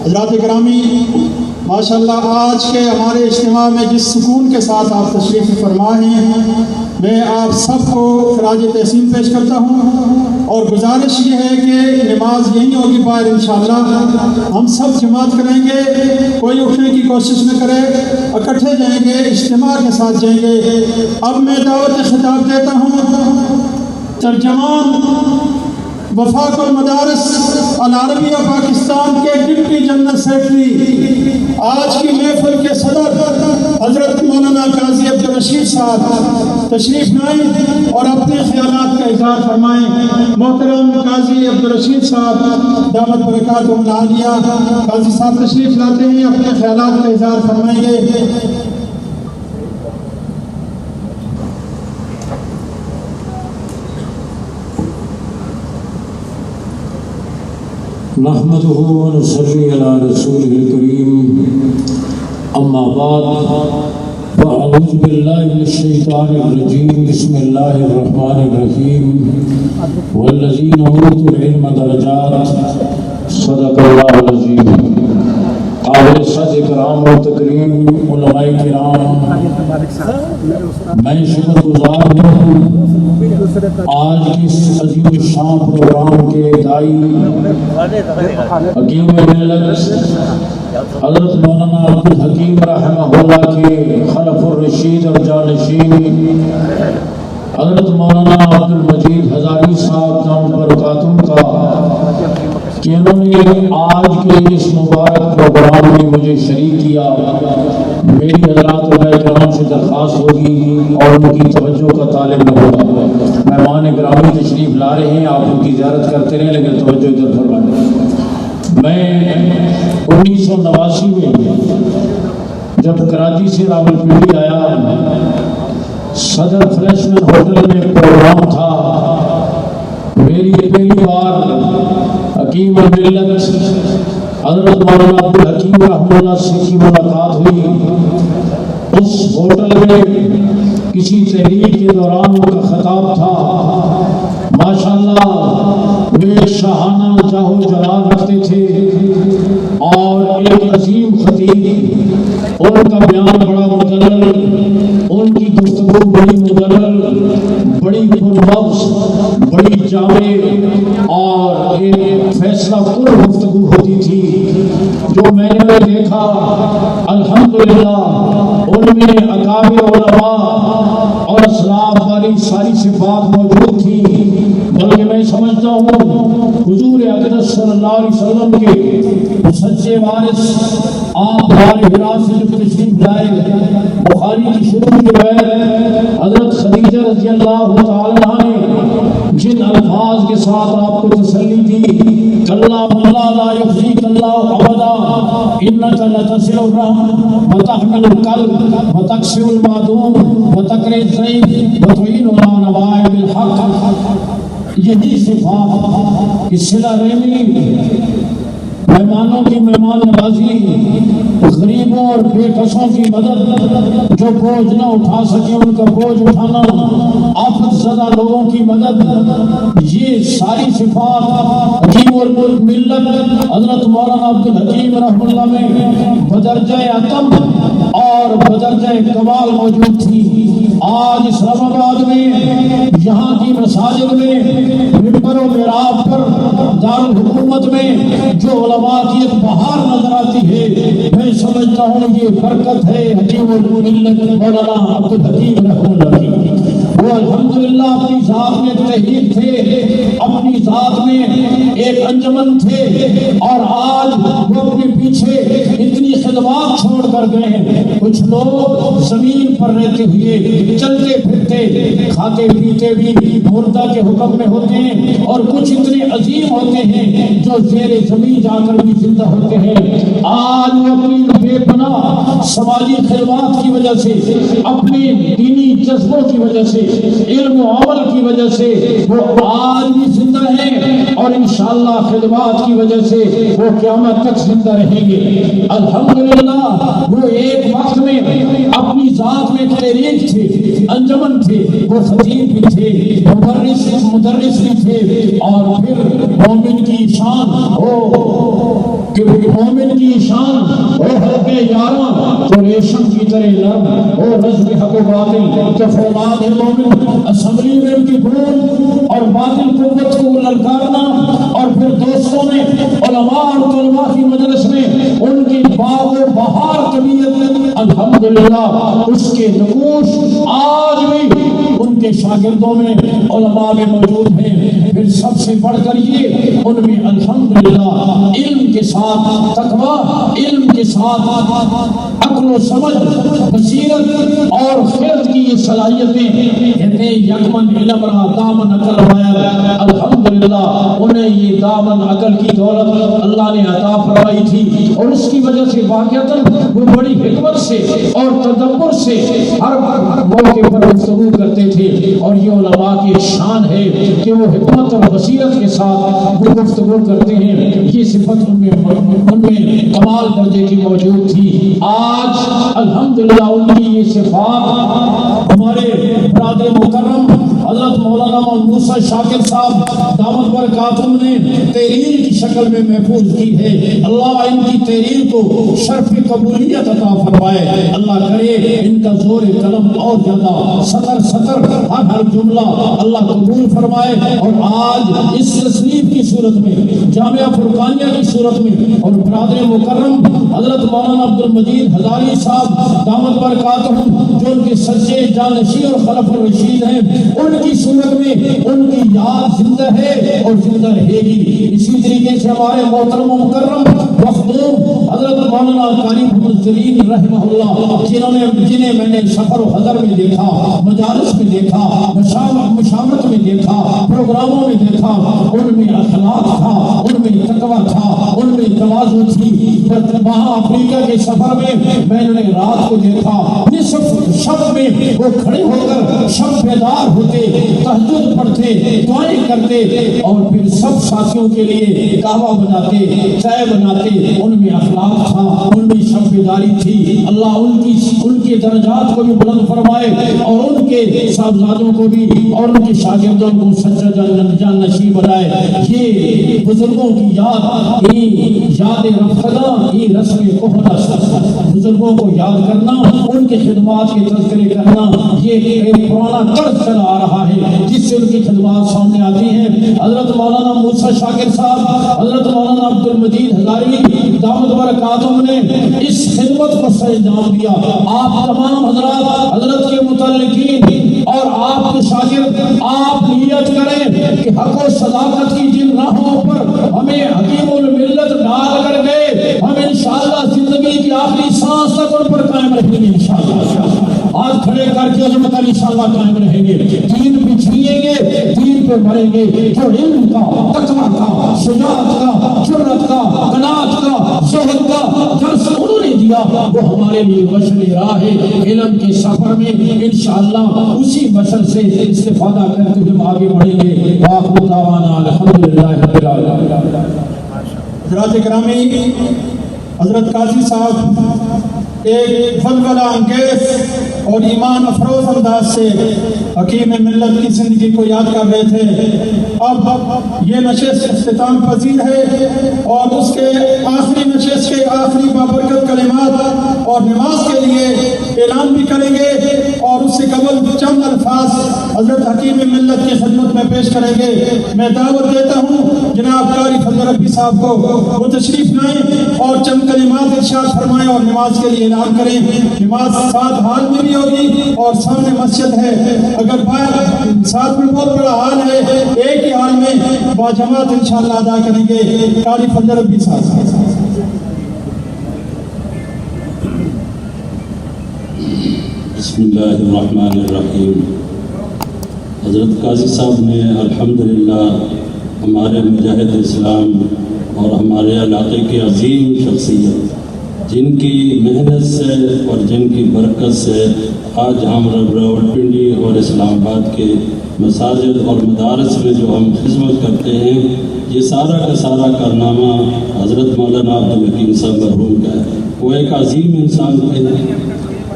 حضرات گرامی، ماشاءاللہ آج کے ہمارے اجتماع میں جس سکون کے ساتھ آپ تشریف فرما ہیں، میں آپ سب کو خراج تحسین پیش کرتا ہوں اور گزارش یہ ہے کہ نماز یہیں ہوگی باہر انشاءاللہ، ہم سب جماعت کریں گے، کوئی اٹھنے کی کوشش نہ کرے، اکٹھے جائیں گے، اجتماع کے ساتھ جائیں گے۔ اب میں دعوت خطاب دیتا ہوں ترجمان وفاق المدارس العربیہ پاکستان کے ڈپٹی جنرل سیکرٹری، آج کی محفل کے صدر حضرت مولانا قاضی عبدالرشید صاحب تشریف لائیں اور اپنے خیالات کا اظہار فرمائیں۔ محترم قاضی عبدالرشید صاحب دامت برکاتہم العالیہ، قاضی صاحب تشریف لاتے ہیں، اپنے خیالات کا اظہار فرمائیں گے۔ نحمده ونصلي على رسوله الكريم اما بعد فاعوذ بالله من الشيطان الرجيم بسم الله الرحمن الرحيم والذين اوتوا العلم درجات صدق الله العظيم۔ قابل صد کرام و تکریم علماء کرام، میں شکر گزار ہوں آج کی اس عظیم الشان پروگرام کے دائی حکیم ملت حضرت مولانا عبدالحکیم رحمہ اللہ کے خلف الرشید اور جانشین حضرت مولانا عبدالمجید ہزاری صاحب دامت برکاتہم کا، کہ انہوں نے آج کے اس مبارک پروگرام میں مجھے شریک کیا۔ میری حضرات علماء کرام سے درخواست ہوگی اور ان کی توجہ کا طالب نہ ہوگا، مہمان گرامی تشریف لا رہے ہیں، آپ ان کی زیارت کرتے رہیں لیکن توجہ ادھر فرمائیں۔ میں 1989 میں جب کراچی سے راولپنڈی آیا، صدر فریشمن ہوٹل میں ایک پروگرام تھا، میری پہلی بار حکیم ملت حضرت مولانا عبدالحکیم رحمہ اللہ سے کی ملاقات ہوئی۔ اس ہوٹل میں کسی تحریک کے دوران ان کا خطاب تھا، ماشاءاللہ وہ ایک شاہانہ جاہو جلال رکھتے تھے اور ایک عظیم خطیب، ان کا بیان بڑا مدلل، ان کی گفتگو بڑی مدلل، بڑی پرمغز، بڑی جامع اور ایک فیصلہ کن گفتگو ہوتی تھی جو میں نے دیکھا۔ الحمدللہ ان میں اکابر علماء اور اسلاف والی ساری صفات موجود تھی، بلکہ میں سمجھتا ہوں حضور اقدس صلی اللہ علیہ وسلم کے سچے وارث آپ غار حرا سے جب تشریف لائے، بخاری کی شروع کے بعد حضرت خدیجہ رضی اللہ تعالیٰ عنہ نے جن الفاظ کے ساتھ آپ کو تسلی دی، کلا واللہ لا یخزیک اللہ ابدا انک لتصل الرحم وتحمل الکلب وتکسب المعدوم وتقری الضیف وتعین علی نوائب الحق، یہی صفات کہ صلہ رحمی، مہمانوں کی مہمان نوازی، غریبوں اور بے کسوں کی مدد، جو بوجھ نہ اٹھا سکے ان کا بوجھ اٹھانا، آفت زدہ لوگوں کی مدد، یہ ساری صفات حکیم الملت حضرت مولانا عبدالحکیم رحمہ اللہ میں بدرجہ عتم اور بدرجہ کمال موجود تھی۔ آج اسلام آباد میں یہاں کی مساجد میں ممبر و محراب پر دارالحکومت میں جو علماء کی ایک بہار نظر آتی ہے، میں سمجھتا ہوں یہ برکت ہے حکیم الملت مولانا عبدالحکیم رحمہ اللہ کی۔ وہ الحمدللہ اپنی ذات میں تحریک تھے، اپنی ذات میں ایک انجمن تھے، اور آج وہ اپنے پیچھے اتنی خدمات چھوڑ کر گئے ہیں۔ کچھ لوگ زمین پر رہتے ہوئے چلتے پھرتے کھاتے پیتے بھی مردہ کے حکم میں ہوتے ہیں، اور کچھ اتنے عظیم ہوتے ہیں جو زیر زمین جا کر بھی زندہ ہوتے ہیں۔ آج وہ اپنی بے پناہ سماجی خدمات کی وجہ سے، اپنے دینی جذبوں کی وجہ سے، علم و عمل کی وجہ سے وہ آج بھی زندہ ہیں، اور انشاءاللہ خدمات کی وجہ سے وہ قیامت تک زندہ رہیں گے۔ الحمدللہ وہ ایک وقت میں اپنی ذات میں تحریک تھے، انجمن تھے، وہ خطیب بھی تھے، مدرس بھی تھے، اور پھر مومن کی شان کہ مومن کی شان او حلق یاراں تو ریشم کی طرح نرم، او رزق حق و باطل کہ فولاد ہے مومن، اسمبلی میں ان کی بول اور باطل قوت کو للکارنا، اور پھر دوستوں میں علماء اور طلباء کی مجلس میں ان کی باغ و بہار طبیعت، الحمدللہ اس کے نقوش آج بھی ان کے شاگردوں میں علماء میں موجود ہیں۔ پھر سب سے بڑھ کر یہ ان میں الحمدللہ علم کے ساتھ تقوی، علم کے ساتھ عقل و سمجھ، بصیرت اور خرد کی یہ صلاحیتیں کہتے ہیں یکمن علم رہا دامن عقل باید۔ الحمدللہ انہیں یہ دامن عقل کی دولت اللہ نے عطا فرمائی تھی، اور اس کی وجہ سے واقعتاً وہ بڑی حکمت سے اور تدبر سے ہر موقع پر گفتگو کرتے تھے، اور یہ علماء کی شان ہے کہ وہ حکمت اور بصیرت کے ساتھ وہ گفتگو کرتے ہیں۔ یہ صفت ان میں کمال درجے کی موجود تھی۔ آج الحمدللہ ان کی یہ صفات ہمارے برادر مکرم حضرت مولانا موسیٰ شاکر صاحب دامت برکاتہم نے تحریر کی شکل میں محفوظ کی ہے۔ اللہ ان کی تحریر کو شرف قبولیت عطا فرمائے، اللہ کرے ان کا زور قلم اور زیادہ، سطر سطر ہر جملہ اللہ قبول فرمائے، اور آج اس تصنیف کی صورت میں، جامعہ فرقانیہ کی صورت میں، اور برادر مکرم حضرت مولانا عبدالمجید ہزاری صاحب دامت برکاتہم جو ان کے سچے جانشین اور خلف الرشید ہیں، ان کی صورت میں ان کی یاد زندہ ہے اور زندہ رہے گی۔ اسی طریقے سے ہمارے محترم و مکرم مخدوم حضرت مولانا قاری محمد زرین رحمہ اللہ جنہیں میں نے سفر و حضر میں دیکھا، مجالس میں دیکھا، مشاورت میں دیکھا، پروگراموں میں دیکھا، ان میں اخلاق تھا، ان میں تقویٰ تھا، ان میں تواضع تھی۔ وہاں افریقہ کے سفر میں نے رات کو دیکھا، نصف شب میں وہ کھڑے ہو کر شب بیدار ہوتے، تہجد پڑھتے، دعائیں کرتے، اور پھر سب ساتھیوں کے لیے قہوہ بناتے، چائے بناتے۔ ان میں اخلاق تھا، ان میں شب بیداری تھی۔ اللہ ان کے درجات کو بھی بلند فرمائے، اور ان کے صاحبزادوں کو بھی اور ان کے شاگردوں کو سچا جان نشین بنائے۔ یہ بزرگوں کی یاد رفتگاں یہ رسم کوہنا، بزرگوں کو یاد کرنا، ان کے خدمات کے تذکرے کرنا، یہ ایک پرانا طرز چلا آ رہا ہے جس سے ان کی خدمات سامنے آتی ہیں۔ حضرت مولانا موسیٰ شاکر صاحب، حضرت مولانا عبدالمجید ہزاری دامت برکاتہم نے اس خدمت کو سر انجام دیا۔ آپ تمام حضرات، حضرت کے متعلقین اور آپ کے شاگرد، آپ نیت کریں کہ حق و صداقت کی جن راہوں پر ہمیں حکیم الملت ڈال کر گئے، ہم انشاءاللہ زندگی کی آخری سانس تک ان پر قائم رہیں گے انشاءاللہ۔ آج کھڑے کر کے عظمت انشاءاللہ قائم رہیں گے، دین بھی جیئیں گے، دین پہ مریں گے۔ جو علم کا، تقویٰ کا، شجاعت کا، جرأت کا، قناعت کا، زہد کا درس انہوں نے دیا، وہ ہمارے لیے مشعل راہ ہے۔ علم کے سفر میں انشاءاللہ اسی مشعل سے استفادہ کرتے ہوئے ہم آگے بڑھیں گے۔ وآخر دعوانا الحمدللہ رب العالمین۔ حضرات گرامی، حضرت قاضی صاحب ایک ولولہ انگیز اور ایمان افروز انداز سے حکیم ملت کی زندگی کو یاد کر رہے تھے۔ اب یہ نشست اختتام پذیر ہے اور اس کے آخری نشست کے آخری بابرکت کلمات اور نماز کے لیے اعلان بھی کریں گے، اور اس سے قبل چند الفاظ حضرت حکیم ملت کی خدمت میں پیش کریں گے۔ میں دعوت دیتا ہوں جناب قاری فضل ربی صاحب کو وہ تشریف لائیں اور چند کلمات ارشاد فرمائیں اور نماز کے لیے اعلان کریں۔ نماز ساتھ حال میں بھی ہوگی اور سامنے مسجد ہے، اگر ساتھ میں بہت بڑا حال ہے ایک ہی حال میں باجماعت انشاءاللہ ادا کریں گے۔ قاری فضل ربی صاحب۔ بسم اللہ الرحمن الرحیم۔ حضرت قاضی صاحب نے الحمدللہ ہمارے مجاہد اسلام اور ہمارے علاقے کی عظیم شخصیت، جن کی محنت سے اور جن کی برکت سے آج ہم راولپنڈی اور اسلام آباد کے مساجد اور مدارس میں جو ہم خدمت کرتے ہیں، یہ سارا کا سارا کارنامہ حضرت مولانا عبدالحکیم صاحب مرحوم کا ہے۔ وہ ایک عظیم انسان تھے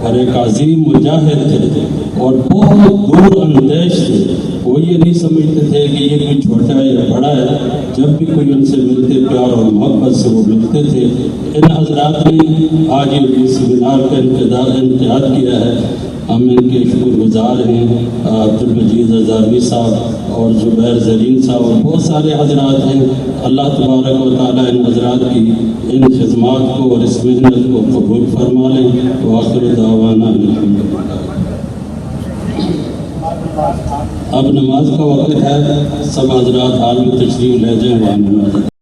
اور ایک عظیم مجاہد تھے اور بہت دور اندیش تھے۔ وہ یہ نہیں سمجھتے تھے کہ یہ کوئی چھوٹا یا بڑا ہے، جب بھی کوئی ان سے ملتے پیار اور محبت سے وہ ملتے تھے۔ ان حضرات نے آج یہ سیمینار کا انعقاد کیا ہے، ہم ان کے شکر گزار ہیں۔ عبدالمجید ہزاروی صاحب اور زبیر زرین صاحب اور بہت سارے حضرات ہیں۔ اللہ تبارک و تعالیٰ ان حضرات کی ان خدمات کو اور اس محنت کو قبول فرما لیں۔ وآخر دعوانا الحمدللہ۔ اب نماز کا وقت ہے، سب حضرات حال میں تشریف لے جائیں، وہاں نماز